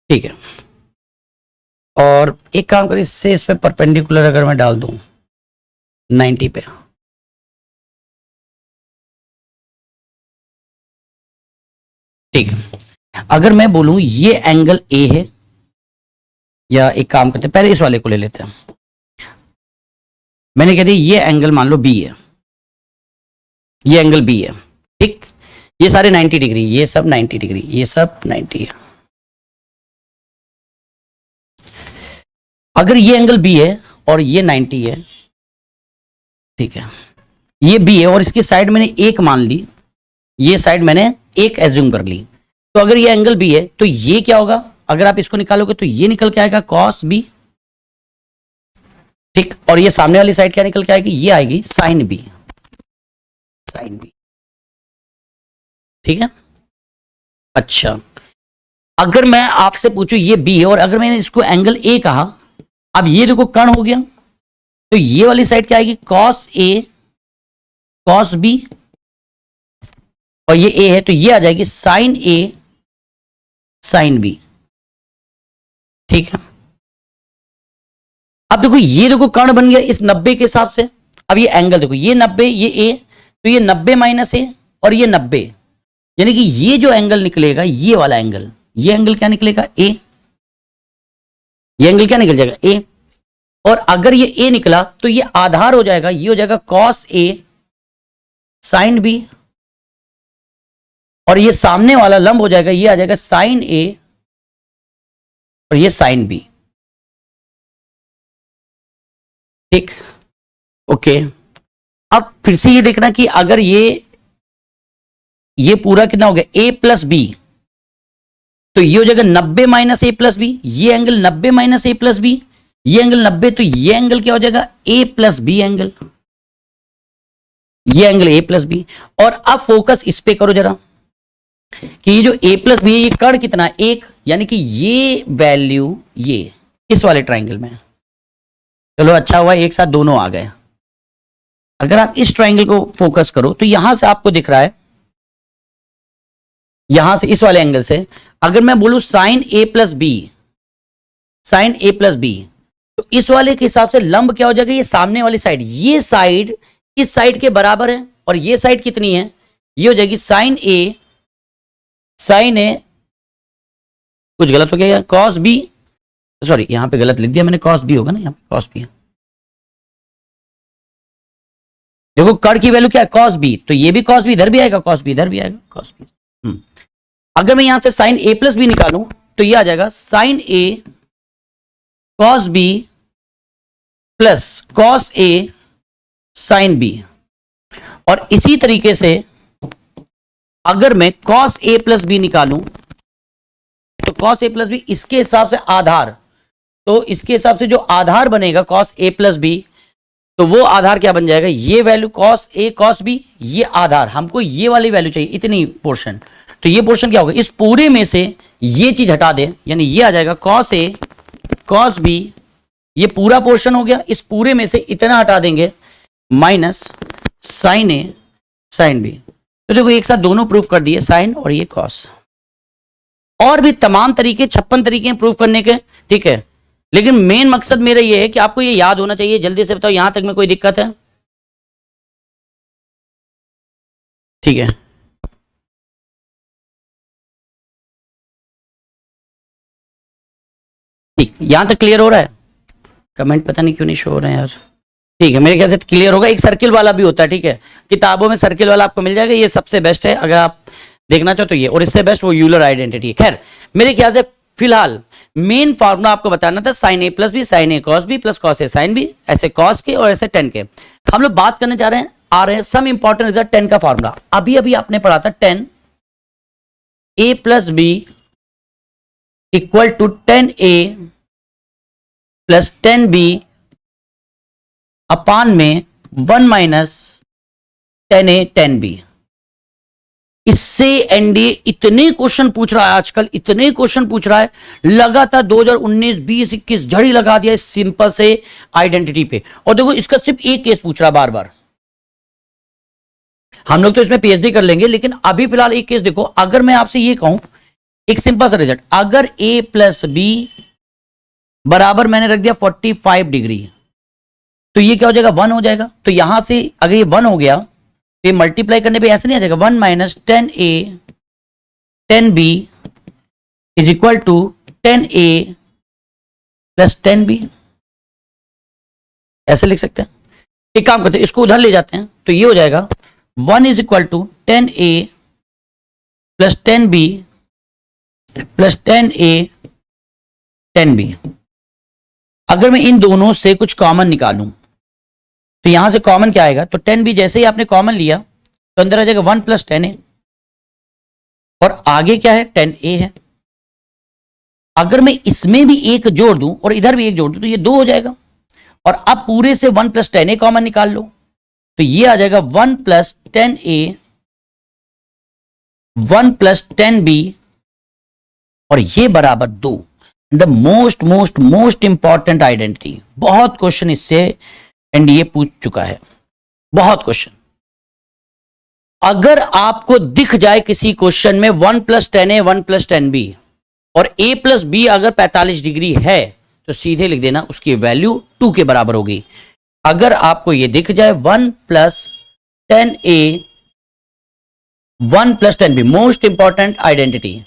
ठीक है, और एक काम करें, इससे इस पे परपेंडिकुलर अगर मैं डाल दूं 90 पे, ठीक है। अगर मैं बोलूं ये एंगल ए है, या एक काम करते हैं पहले इस वाले को ले लेते हैं, मैंने कह दिया ये एंगल मान लो बी है, ये एंगल बी है, ठीक, ये सारे 90 डिग्री, ये सब 90 डिग्री, ये सब 90 है। अगर ये एंगल बी है और ये 90 है, ठीक है, ये बी है और इसकी साइड मैंने एक मान ली, ये साइड मैंने एक एज्यूम कर ली, तो अगर ये एंगल बी है तो ये क्या होगा, अगर आप इसको निकालोगे तो ये निकल के आएगा कॉस बी, ठीक, और ये सामने वाली साइड क्या निकल के आएगी, ये आएगी साइन बी, साइन बी, ठीक है। अच्छा, अगर मैं आपसे पूछूं ये बी है और अगर मैंने इसको एंगल ए कहा, अब ये देखो कर्ण हो गया, तो ये वाली साइड क्या आएगी, कॉस ए कॉस बी, और ये ए है तो ये आ जाएगी साइन ए साइन बी, ठीक है। अब देखो ये देखो कर्ण बन गया इस 90 के हिसाब से, अब ये एंगल देखो, ये 90 ये ए, तो ये 90 माइनस ए और ये 90, यानी कि ये जो एंगल निकलेगा ये वाला एंगल, ये एंगल क्या निकलेगा ए, ये एंगल क्या निकल जाएगा ए, और अगर ये ए निकला तो ये आधार हो जाएगा, ये हो जाएगा कॉस ए साइन बी, और ये सामने वाला लंब हो जाएगा, ये आ जाएगा साइन ए और ये साइन बी, ठीक, ओके। अब फिर से ये देखना कि अगर ये पूरा कितना हो गया ए प्लस बी, तो ये हो जाएगा 90 माइनस ए प्लस बी, ये एंगल 90 माइनस ए प्लस बी, ये एंगल 90, तो ये एंगल क्या हो जाएगा ए प्लस बी एंगल, ये एंगल ए प्लस बी। और अब फोकस इस पे करो जरा कि ये जो ए प्लस बी है ये कर्ण कितना, एक, यानी कि ये वैल्यू ये इस वाले ट्राइंगल में, चलो अच्छा हुआ एक साथ दोनों आ गए। अगर आप इस ट्राइंगल को फोकस करो तो यहां से आपको दिख रहा है, यहां से इस वाले एंगल से अगर मैं बोलूं sign a plus B, sign a plus B, तो इस वाले के हिसाब से लंब क्या हो जाएगा, ये सामने वाली साइड, ये साइड इस साइड के बराबर है, और ये साइड कितनी है, ये हो जाएगी साइन ए, साइन ए, कुछ गलत हो गया यार, कॉस बी, सॉरी यहां पे गलत लिख दिया मैंने, कॉस बी होगा ना, यहां पे कॉस बी है, देखो कर्ण की वैल्यू क्या है कॉस बी, तो ये भी कॉस बी इधर भी आएगा, कॉस बी इधर भी आएगा, कॉस बी। अगर मैं यहां से साइन ए प्लस बी निकालूं तो ये आ जाएगा sign a cos b plus cos a sine b, और इसी तरीके से अगर मैं कॉस ए प्लस बी निकालूं तो कॉस ए प्लस बी इसके हिसाब से आधार, तो इसके हिसाब से जो आधार बनेगा कॉस ए प्लस बी, तो वो आधार क्या बन जाएगा, ये value cos a cos B, ये आधार, हमको ये वाली वैल्यू चाहिए इतनी पोर्शन, तो ये पोर्शन क्या होगा, इस पूरे में से ये चीज हटा दे, यानी ये आ जाएगा कॉस ए कॉस बी, ये पूरा पोर्शन हो गया, इस पूरे में से इतना हटा देंगे minus sine a sine B, तो देखो एक साथ दोनों प्रूफ कर दिए, साइन और ये कॉस। और भी तमाम तरीके 56 तरीके हैं प्रूफ करने के, ठीक है, लेकिन मेन मकसद मेरा ये है कि आपको ये याद होना चाहिए। जल्दी से बताओ, यहां तक में कोई दिक्कत है? ठीक है, ठीक, यहां तक क्लियर हो रहा है? कमेंट पता नहीं क्यों नहीं शो हो रहे हैं यार। ठीक है, मेरे ख्याल से क्लियर होगा। एक सर्किल वाला भी होता है, ठीक है, किताबों में सर्किल वाला आपको मिल जाएगा, ये सबसे बेस्ट है अगर आप देखना चाहो तो ये, और इससे बेस्ट वो यूलर आइडेंटिटी है। खैर, मेरे ख्याल से फिलहाल मेन फॉर्मूला आपको बताना था sign a plus B sign a cos b plus cos a sine B, ऐसे कॉस के और ऐसे टेन के। हम लोग बात करने जा रहे हैं, आ रहे हैं सम इंपॉर्टेंट रिजल्ट टेन का फॉर्मूला। अभी अभी आपने पढ़ा था tan a plus b equal to tan a plus tan b upon में 1 minus tan a tan b. इससे एनडीए इतने क्वेश्चन पूछ रहा है आजकल, इतने क्वेश्चन पूछ रहा है लगातार 2019 20 21 झड़ी लगा दिया इस सिंपल से आइडेंटिटी पे। और देखो इसका सिर्फ एक केस पूछ रहा है बार बार। हम लोग तो इसमें पीएचडी कर लेंगे, लेकिन अभी फिलहाल एक केस देखो। अगर मैं आपसे ये कहूं एक सिंपल सा रिजल्ट, अगर ए प्लस बी बराबर मैंने रख दिया 45 डिग्री, तो ये क्या हो जाएगा? 1 हो जाएगा। तो यहां से अगर ये 1 हो गया, ये मल्टीप्लाई करने पे ऐसे नहीं आ जाएगा? 1 minus 10a 10b is equal to 10a plus 10b, ऐसे लिख सकते हैं। एक काम करते हैं, इसको उधर ले जाते हैं, तो ये हो जाएगा 1 is equal to 10a plus 10b plus 10a 10b। अगर मैं इन दोनों से कुछ कॉमन निकालूं तो यहां से कॉमन क्या आएगा? तो 10b जैसे ही आपने कॉमन लिया तो अंदर आ जाएगा 1 प्लस 10a, और आगे क्या है? 10a है। अगर मैं इसमें भी एक जोड़ दूं और इधर भी एक जोड़ दूं तो ये 2 हो जाएगा। और अब पूरे से 1 प्लस 10a कॉमन निकाल लो तो ये आ जाएगा 1 प्लस 10a 1 प्लस 10b, और ये बराबर 2। The most most most important identity. बहुत क्वेश्चन इससे एनडीए पूछ चुका है, बहुत क्वेश्चन। अगर आपको दिख जाए किसी क्वेश्चन में 1 प्लस 10a 1 प्लस 10b और a प्लस b अगर 45 डिग्री है तो सीधे लिख देना उसकी वैल्यू 2 के बराबर होगी। अगर आपको ये दिख जाए 1 plus 10a 1 plus 10b, most important identity,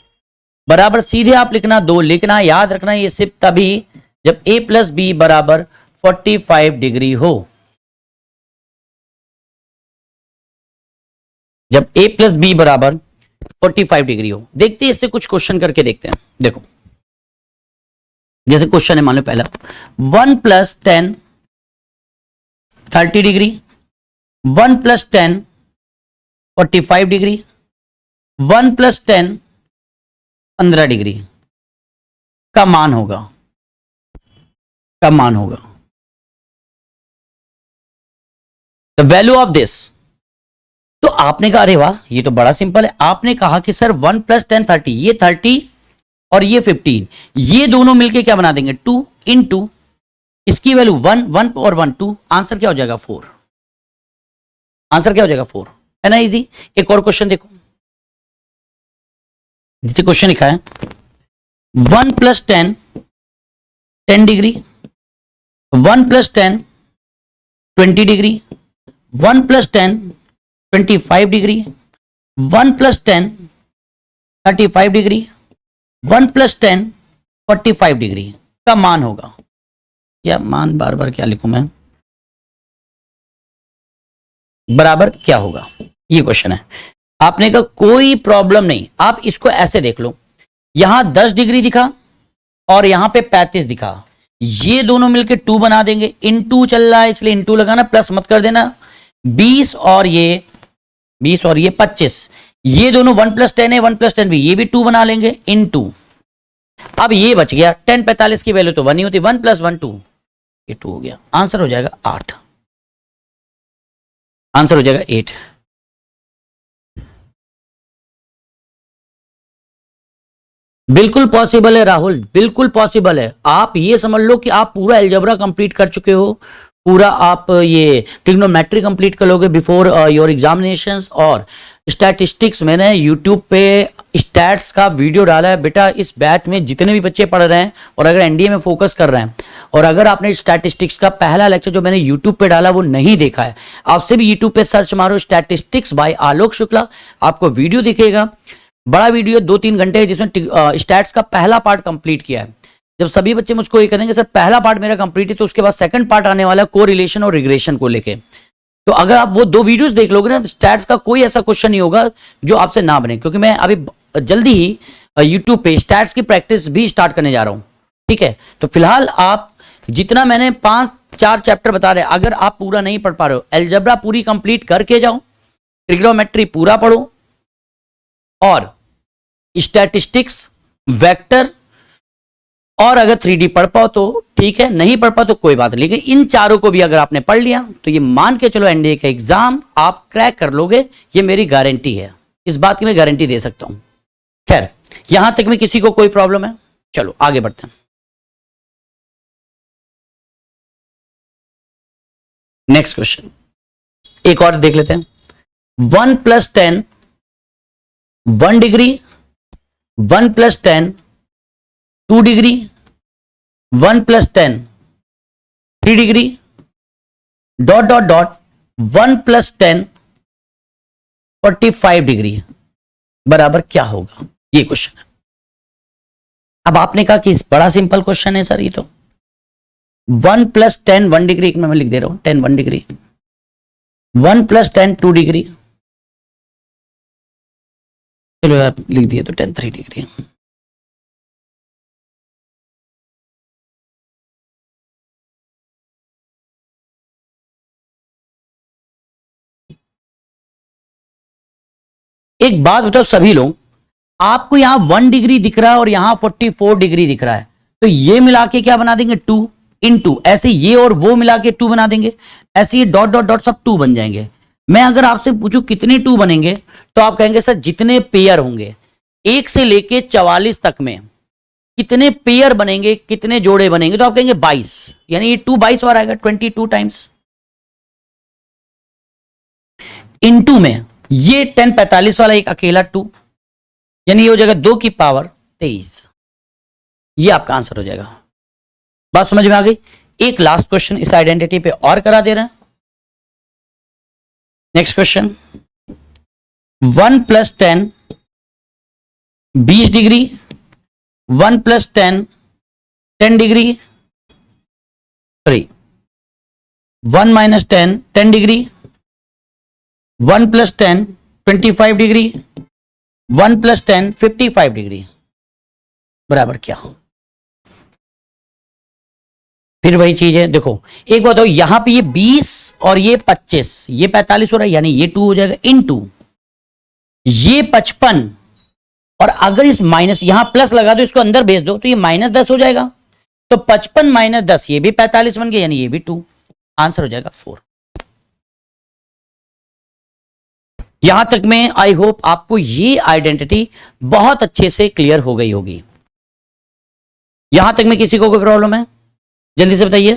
बराबर सीधे आप लिखना 2 लिखना। याद रखना ये सिर्फ तभी जब a प्लस बी बराबर 45 डिग्री हो। जब a प्लस बी बराबर 45 डिग्री हो। देखते हैं इससे कुछ क्वेश्चन करके देखते हैं। देखो जैसे क्वेश्चन है, मान लो पहला 1 plus 10 30 degree, 1 plus 10 45 degree, 1 plus 10 15 degree का मान होगा, का मान होगा द वैल्यू ऑफ दिस। तो आपने कहा अरे वाह ये तो बड़ा सिंपल है। आपने कहा कि सर 1 प्लस 10 30, ये 30 और ये 15, ये दोनों मिलके क्या बना देंगे? 2 इंटू इसकी वैल्यू 1 1 और 1 2, आंसर क्या हो जाएगा? 4। आंसर क्या हो जाएगा? 4, है ना इजी। एक और क्वेश्चन देखो, जिसे क्वेश्चन लिखा है 1 plus 10 10 degree, 1 plus 10 20 degree, 1 plus 10 25 degree, 1 plus 10 35 degree, 1 plus 10 45 degree का मान होगा। या मान बार बार क्या लिखूं मैं? बराबर क्या होगा, ये क्वेश्चन है। आपने कहा कोई प्रॉब्लम नहीं, आप इसको ऐसे देख लो, यहां 10 डिग्री दिखा और यहां पे 35 दिखा, ये दोनों मिलके 2 बना देंगे। इनटू चल रहा है इसलिए इनटू लगाना, प्लस मत कर देना। 20 और ये 25, ये दोनों 1 प्लस 10 है 1 प्लस 10 भी, ये भी 2 बना लेंगे इनटू। अब ये बच गया 10 45 की वैल्यू तो 1 ही होती, 1 प्लस 1 2, ये 2 हो गया। आंसर हो जाएगा 8, आंसर हो जाएगा 8। बिल्कुल पॉसिबल है राहुल, बिल्कुल पॉसिबल है। आप ये समझ लो कि आप पूरा अलजेब्रा कंप्लीट कर चुके हो, पूरा आप ये ट्रिग्नोमेट्री कंप्लीट कर लोगे बिफोर योर एग्जामिनेशंस। और स्टैटिस्टिक्स मैंने यूट्यूब पे स्टैट्स का वीडियो डाला है बेटा। इस बैच में जितने भी बच्चे पढ़ रहे हैं और अगर एनडीए में फोकस कर रहे हैं और अगर आपने स्टैटिस्टिक्स का पहला लेक्चर जो मैंने यूट्यूब पे डाला वो नहीं देखा है, आपसे भी यूट्यूब पे सर्च मारो स्टैटिस्टिक्स बाय आलोक शुक्ला, आपको वीडियो दिखेगा। बड़ा वीडियो 2-3 घंटे है जिसमें स्टैट्स का पहला पार्ट कंप्लीट किया है। जब सभी बच्चे मुझको ये कहेंगे सर पहला पार्ट मेरा कंप्लीट है, तो उसके बाद सेकंड पार्ट आने वाला है कोरिलेशन और रिग्रेशन को लेके। तो अगर आप वो 2 वीडियोस देख लोगे ना, तो स्टैट्स का कोई ऐसा क्वेश्चन नहीं होगा जो आपसे ना बने, क्योंकि मैं अभी जल्दी ही यूट्यूब पे स्टैट्स की प्रैक्टिस भी स्टार्ट करने जा रहा हूं। ठीक है, तो फिलहाल आप जितना मैंने 5-4 चैप्टर बता रहे, अगर आप पूरा नहीं पढ़ पा रहे हो, अलजेब्रा पूरी कंप्लीट करके जाओ, ट्रिग्नोमेट्री पूरा पढ़ो, और स्टैटिस्टिक्स, वेक्टर, और अगर 3D पढ़ पाओ तो ठीक है, नहीं पढ़ पाओ तो कोई बात नहीं। लेकिन इन चारों को भी अगर आपने पढ़ लिया तो ये मान के चलो एनडीए का एग्जाम आप क्रैक कर लोगे, ये मेरी गारंटी है, इस बात की मैं गारंटी दे सकता हूं। खैर, यहां तक में किसी को कोई प्रॉब्लम है? चलो आगे बढ़ते हैं। नेक्स्ट क्वेश्चन एक और देख लेते हैं। 1 + 10 1 degree, 1 + 10 2 degree, 1 + 10 3 degree, dot dot dot 1 + 10 45 degree बराबर क्या होगा, ये क्वेश्चन है। अब आपने कहा कि बड़ा सिंपल क्वेश्चन है सर, ये तो 1 + 10 1 डिग्री, मैं लिख दे रहा हूं 10 1 डिग्री, 1 + 10 2 डिग्री, चलो आप लिख दिए तो 10 3 डिग्री। एक बात बताओ सभी लोग, आपको यहां 1 डिग्री दिख रहा है और यहां 44 डिग्री दिख रहा है, तो ये मिला के क्या बना देंगे 2 × ऐसे ये और वो मिला के 2 बना देंगे, ऐसे ये डॉट डॉट डॉट सब 2 बन जाएंगे। मैं अगर आपसे पूछूं कितने 2 बनेंगे, तो आप कहेंगे सर जितने पेयर होंगे 1 से लेके 44 तक में कितने पेयर बनेंगे, कितने जोड़े बनेंगे, तो आप कहेंगे 22, यानी ये 2 22 बार आएगा, 22 टाइम्स। × में ये 10 45 वाला एक अकेला 2, यानी ये हो जाएगा 2 की पावर 23, ये आपका आंसर हो जाएगा। बात समझ में आ गई? एक लास्ट क्वेश्चन इस आइडेंटिटी पे और करा दे रहे हैं। Next question, 1 + 10 20 degree, 1 + 10 10 degree, sorry 1 - 10 10 degree, 1 + 10 25 degree, 1 + 10 55 degree बराबर क्या? फिर वही चीज है, देखो एक बात हो, यहां पे ये 20 और ये 25, ये 45 हो रहा है, यानी ये 2 हो जाएगा × ये 55, और अगर इस माइनस यहां प्लस लगा दो, इसको अंदर भेज दो तो ये -10 हो जाएगा, तो 55 - 10 ये भी 45 बन गया, यानी ये भी 2, आंसर हो जाएगा 4। यहां तक में आई होप आपको ये आइडेंटिटी बहुत अच्छे से क्लियर हो गई होगी। यहां तक में किसी को कोई प्रॉब्लम है? जल्दी से बताइए।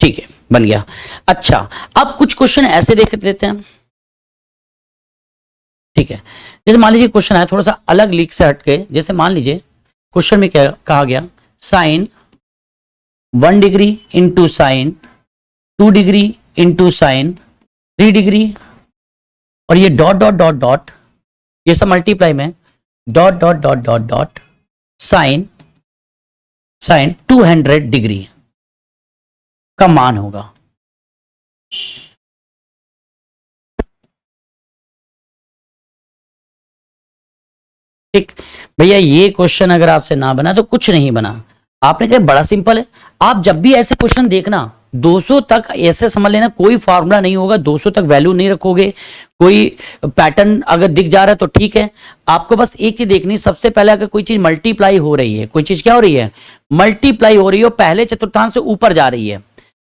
ठीक है, बन गया। अच्छा, अब कुछ क्वेश्चन ऐसे देख लेते हैं। ठीक है, जैसे मान लीजिए क्वेश्चन है थोड़ा सा अलग लीक से हटके, जैसे मान लीजिए क्वेश्चन में क्या कहा गया, sine 1 degree × sine 2 degree × sine 3 degree, और ये डॉट डॉट डॉट डॉट, ये सब मल्टीप्लाई में dot dot dot dot dot sine 200 degree का मान होगा। ठीक भैया, ये क्वेश्चन अगर आपसे ना बना तो कुछ नहीं बना। आपने कहा बड़ा सिंपल है। आप जब भी ऐसे क्वेश्चन देखना 200 तक ऐसे समझ लेना, कोई फार्मूला नहीं होगा, 200 तक वैल्यू नहीं रखोगे, कोई पैटर्न अगर दिख जा रहा है तो ठीक है। आपको बस एक चीज देखनी, सबसे पहले अगर कोई चीज मल्टीप्लाई हो रही है, कोई चीज क्या हो रही है, मल्टीप्लाई हो रही है, पहले चतुर्थांश से ऊपर जा रही है,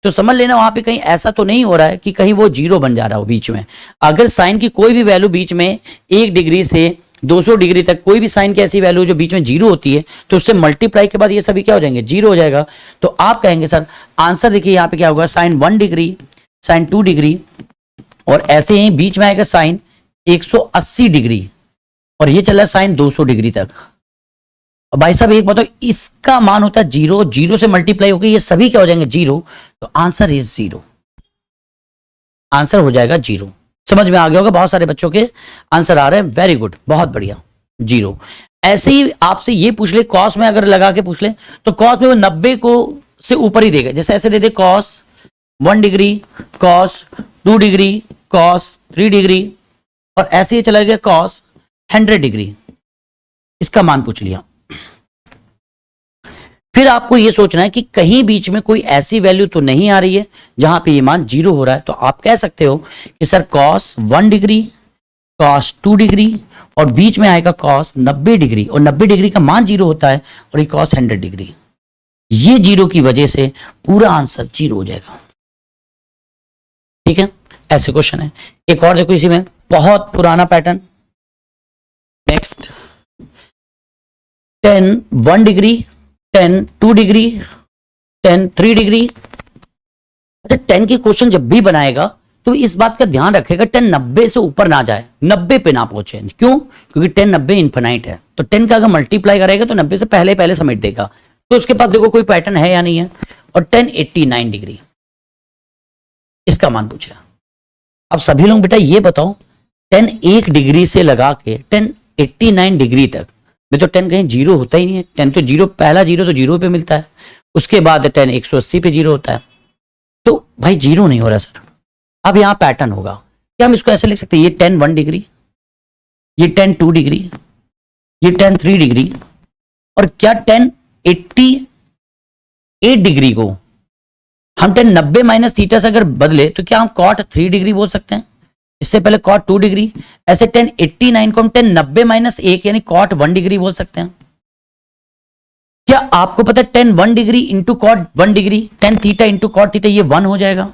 तो समझ लेना वहां पे कहीं ऐसा तो नहीं हो रहा है कि कहीं वो 0 बन जा रहा हो बीच में। अगर साइन की कोई भी वैल्यू बीच में 1 डिग्री से 200 डिग्री तक कोई भी साइन की ऐसी वैल्यू जो बीच में 0 होती है, तो उससे मल्टीप्लाई के बाद ये सभी क्या हो जाएंगे, 0 हो जाएगा। तो आप कहेंगे सर आंसर देखिए यहाँ पे क्या होगा, साइन 1 डिग्री, साइन 2 डिग्री, और ऐसे ही बीच में आएगा साइन 180 डिग्री और ये चल रहा है साइन 200 डिग्री तक। और भाई साहब एक बताओ, इसका मान होता है जीरो, जीरो से मल्टीप्लाई होकर ये सभी क्या हो जाएंगे जीरो, तो आंसर इज जीरो, आंसर हो जाएगा जीरो। समझ में आ गया होगा, बहुत सारे बच्चों के आंसर आ रहे हैं, वेरी गुड, बहुत बढ़िया, जीरो। ऐसे ही आपसे ये पूछ ले, कॉस में अगर लगा के पूछ ले तो कॉस में वो 90 को से ऊपर ही देगा। जैसे ऐसे दे दे cos 1 degree, cos 2 degree, cos 3 degree, और ऐसे ही चला गया कॉस 100 डिग्री, इसका मान पूछ लिया। फिर आपको यह सोचना है कि कहीं बीच में कोई ऐसी वैल्यू तो नहीं आ रही है जहां पे ये मान जीरो हो रहा है। तो आप कह सकते हो कि sir cos 1 degree, cos 2 degree और बीच में आएगा कॉस 90 डिग्री, और 90 डिग्री का मान जीरो होता है और ये कॉस 100 डिग्री। ये जीरो की वजह से पूरा आंसर जीरो हो जाएगा। ठीक है, ऐसे क्वेश्चन है। एक और देखो इसी में, बहुत पुराना pattern. Next 10 1 degree, 10 2 degree, 10 3 degree. अच्छा 10 के क्वेश्चन जब भी बनाएगा तो इस बात का ध्यान रखेगा 10 90 से ऊपर ना जाए, 90 पे ना पहुंचे। क्यों? क्योंकि 10 90 इनफिनाइट है, तो 10 का अगर मल्टीप्लाई करेगा तो 90 से पहले पहले समेट देगा। तो उसके पास देखो कोई पैटर्न है या नहीं है। और 10 89 डिग्री इसका मान पूछा। अब सभी लोग बेटा ये बताओ, 10 1 डिग्री से लगा के 10 89 डिग्री तक में तो 10 कहीं जीरो होता ही नहीं है। 10 तो जीरो, पहला जीरो तो जीरो पे मिलता है, उसके बाद 10 180 पे जीरो होता है, तो भाई जीरो नहीं हो रहा सर। अब यहां पैटर्न होगा, क्या हम इसको ऐसे लिख सकते हैं, ये 10 1 डिग्री, ये 10 2 डिग्री, ये 10 3 डिग्री, और क्या 10 88 डिग्री को हम 10 90 माइनस थीटा से अगर बदले तो क्या हम कॉट 3 डिग्री बोल सकते हैं? इससे पहले कॉट 2 डिग्री। ऐसे 10 89 को हम 10 90 माइनस 1 यानी कॉट 1 डिग्री बोल सकते हैं। क्या आपको पता है 10 1 degree into cot 1 degree, 10 theta into cot theta, ये 1 हो जाएगा।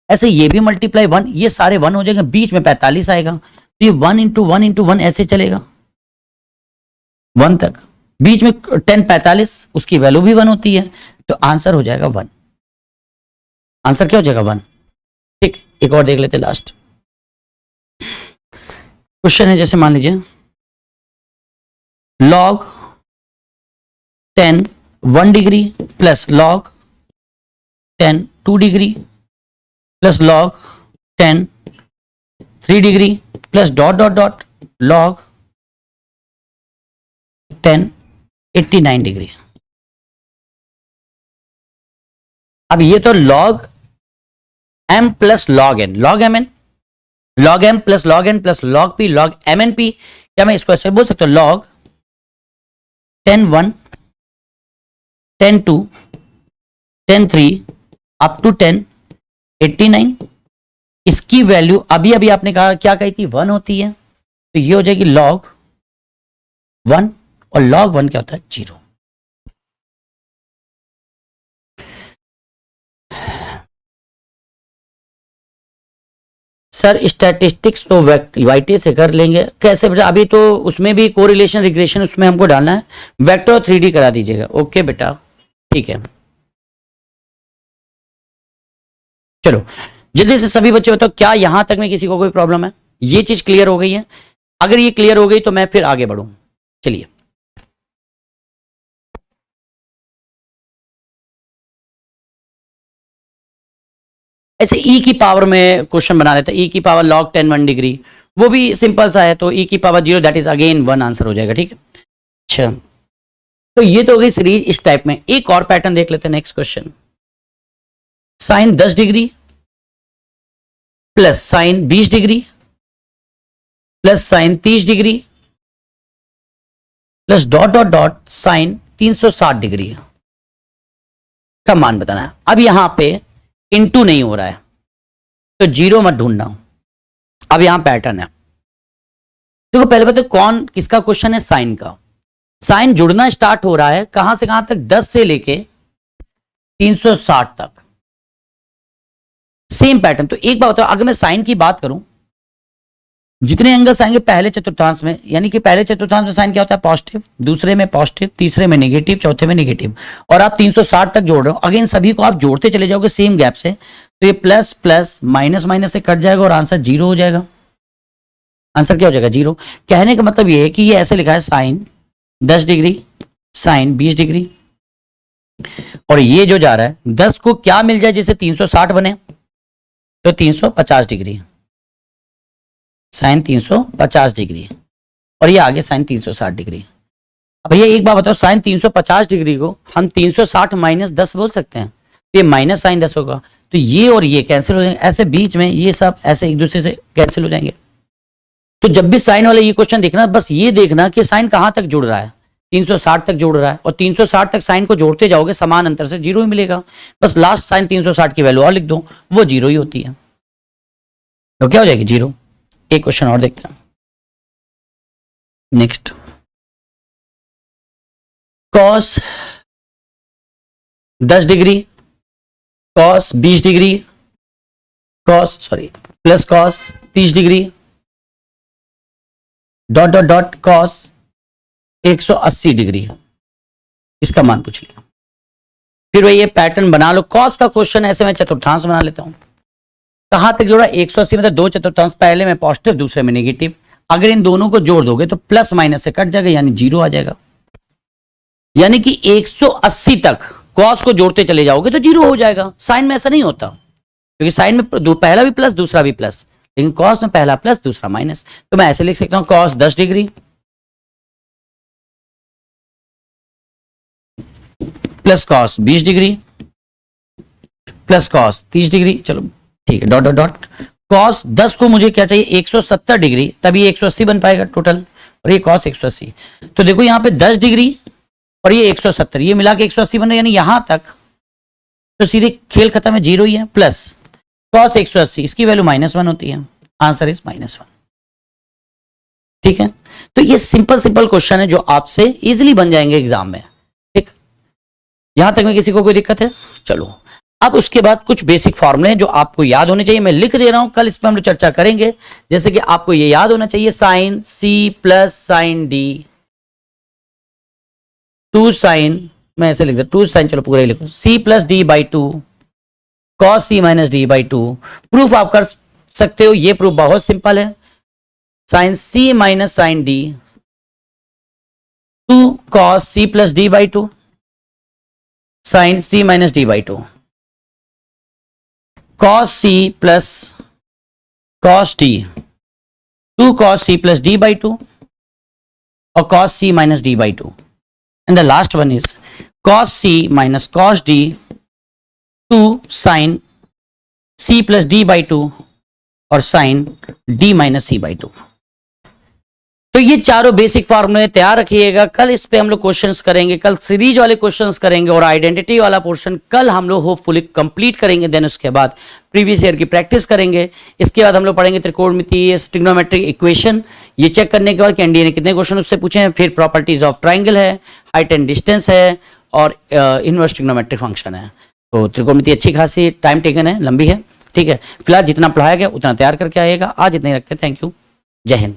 ऐसे ये भी मल्टीप्लाई 1, ये सारे 1 हो जाएंगे, बीच में 45 आएगा, तो ये 1 इंटू 1 इंटू 1 ऐसे चलेगा 1 तक, बीच में 10 45, उसकी वैल्यू भी 1 होती है, तो आंसर हो जाएगा 1। आंसर क्या हो जाएगा 1। ठीक, एक और देख लेते लास्ट क्वेश्चन है। जैसे मान लीजिए log 10 1 degree plus log 10 2 degree plus log 10 3 degree plus dot dot dot log 10 89 degree. अब ये तो log m plus log n, log m n, log m plus log n plus log p, log m n p। क्या मैं इसको ऐसे बोल सकता हूं, log 10 1 10 2 10 3 अप टू 10 89। इसकी वैल्यू अभी अभी आपने कहा क्या कही थी, 1 होती है, तो ये हो जाएगी log 1, और log 1 क्या होता है 0। सर स्टैटिस्टिक्स तो वाईटी से कर लेंगे, कैसे बेटा? अभी तो उसमें भी कोरिलेशन रिग्रेशन उसमें हमको डालना है, वेक्टर और 3D करा दीजिएगा। ओके बेटा, ठीक है। चलो जल्दी से सभी बच्चे बताओ, क्या यहां तक में किसी को कोई प्रॉब्लम है? ये चीज क्लियर हो गई है? अगर ये क्लियर हो गई तो मैं फिर आगे बढ़ूं। चलिए ऐसे e की पावर में क्वेश्चन बना लेते हैं। e की पावर log 10 1 डिग्री, वो भी सिंपल सा है, तो e की power 0 that is again 1 answer हो जाएगा। ठीक है, अच्छा तो ये तो हो गई सीरीज इस टाइप में। एक और पैटर्न देख लेते हैं, next question. Sine 10 degree plus sine 20 degree plus sine 30 degree plus dot dot dot sine 360 degree का मान बताना है। अब यहां पे इनटू नहीं हो रहा है तो जीरो मत ढूंढना। अब यहां पैटर्न है, देखो पहले बताओ कौन किसका क्वेश्चन है, साइन का। साइन जुड़ना स्टार्ट हो रहा है कहां से कहां तक, 10 से लेके 360 तक, सेम पैटर्न। तो एक बात बताओ, अगर मैं साइन की बात करूं, जितने एंगल्स आएंगे पहले चतुर्थांश में, यानी कि पहले चतुर्थांश में साइन क्या होता है पॉजिटिव, दूसरे में पॉजिटिव, तीसरे में नेगेटिव, चौथे में नेगेटिव, और आप 360 तक जोड़ रहे हो। अगेन सभी को आप जोड़ते चले जाओगे सेम गैप से, तो ये प्लस प्लस माइनस माइनस से कट जाएगा और आंसर 0 हो जाएगा। आंसर क्या हो जाएगा 0। कहने का मतलब ये है कि ये ऐसे लिखा है साइन 10 डिग्री, साइन 20 डिग्री, और ये जो जा रहा है 10 को क्या मिल जाए जिसे 360 बने, तो 350 डिग्री, साइन 350 डिग्री, और ये आगे साइन 360 डिग्री। अब भैया एक बात बताओ, साइन 350 डिग्री को हम 360 माइनस 10 बोल सकते हैं, ये माइनस साइन 10 होगा, तो ये और ये कैंसिल हो जाएंगे, ऐसे बीच में ये सब ऐसे एक दूसरे से कैंसिल हो जाएंगे। तो जब भी साइन वाला ये क्वेश्चन देखना, बस ये देखना कि साइन कहां तक जुड़ रहा है, 360 तक जुड़ रहा है, और 360 तक साइन को जोड़ते जाओगे समान अंतर से 0 ही मिलेगा, बस लास्ट साइन 360 की वैल्यू और लिख दो, वो 0 ही होती है, तो क्या हो जाएगी 0। एक क्वेश्चन और देखते हैं, next. Cos 10 degree, cos 20 degree, plus cos 30 degree, dot dot dot cos 180 degree, इसका मान पूछ लिया। फिर वही ये पैटर्न बना लो, कॉस का क्वेश्चन ऐसे मैं चतुर्थांश बना लेता हूं, कहां तक जोड़ा 180, मतलब 2 चतुर्थांश, पहले में पॉजिटिव दूसरे में नेगेटिव, अगर इन दोनों को जोड़ दोगे तो प्लस माइनस से कट जाएगा, यानी 0 आ जाएगा, यानी कि 180 तक कॉस को जोड़ते चले जाओगे तो 0 हो जाएगा। साइन में ऐसा नहीं होता, क्योंकि साइन में पहला भी प्लस दूसरा भी प्लस, लेकिन कॉस में पहला प्लस दूसरा माइनस, तो मैं ऐसे लिख सकता हूं cos 10 degree plus cos 20 degree plus cos 30 degree, चलो ठीक है, डॉट डॉट डॉट कॉस 10 को मुझे क्या चाहिए 170 डिग्री, तभी 180 बन पाएगा टोटल, और ये कॉस 180, तो देखो यहाँ पे 10 डिग्री और ये 170, ये मिला के 180 बन रहा है, यानी यहां तक तो सीधे खेल खत्म है, 0 ही है, प्लस कॉस 180, इसकी वैल्यू -1 होती है, आंसर इज -1। ठीक है, तो ये सिंपल क्वेश्चन है जो आपसे इजीली बन जाएंगे एग्जाम में। ठीक, यहां तक में किसी को कोई दिक्कत है? चलो अब उसके बाद कुछ बेसिक फॉर्मूले हैं जो आपको याद होने चाहिए, मैं लिख दे रहा हूं, कल इस पर हम लोग चर्चा करेंगे। जैसे कि आपको ये याद होना चाहिए, sine c plus sine d, 2 sine, मैं ऐसे लिख दे 2 साइन, चलो पूरा ही लिखो, c plus d by 2 cos c minus d by 2। Proof आप कर सकते हो, ये प्रूफ बहुत सिंपल है, sine c minus sine d 2 cos c plus d by 2 sine c minus d by 2, cos c plus cos d 2 cos c plus d by 2 और cos c minus d by 2, and the last one is cos c minus cos d 2 sin c plus d by 2 और sin d minus c by 2। तो ये चारों बेसिक फार्मूले तैयार रखिएगा, कल इस पे हम लोग क्वेश्चंस करेंगे, कल सीरीज वाले क्वेश्चंस करेंगे, और आइडेंटिटी वाला पोर्शन कल हम लोग होपफुली कंप्लीट करेंगे। देन उसके बाद प्रीवियस ईयर की प्रैक्टिस करेंगे, इसके बाद हम लोग पढ़ेंगे त्रिकोणमितीय ट्रिग्नोमेट्रिक इक्वेशन, ये चेक करने के बाद कि एनडीए ने कितने क्वेश्चन उससे पूछे हैं, फिर प्रॉपर्टीज ऑफ ट्राइंगल है, हाइट एंड डिस्टेंस है, और इनवर्स ट्रिग्नोमेट्रिक फंक्शन है। तो त्रिकोणमिति अच्छी खासी टाइम टेकन है, लंबी है। ठीक है, फिलहाल जितना पढ़ाया गया उतना तैयार करके आएगा। आज इतना ही रखते हैं, थैंक यू, जय हिंद।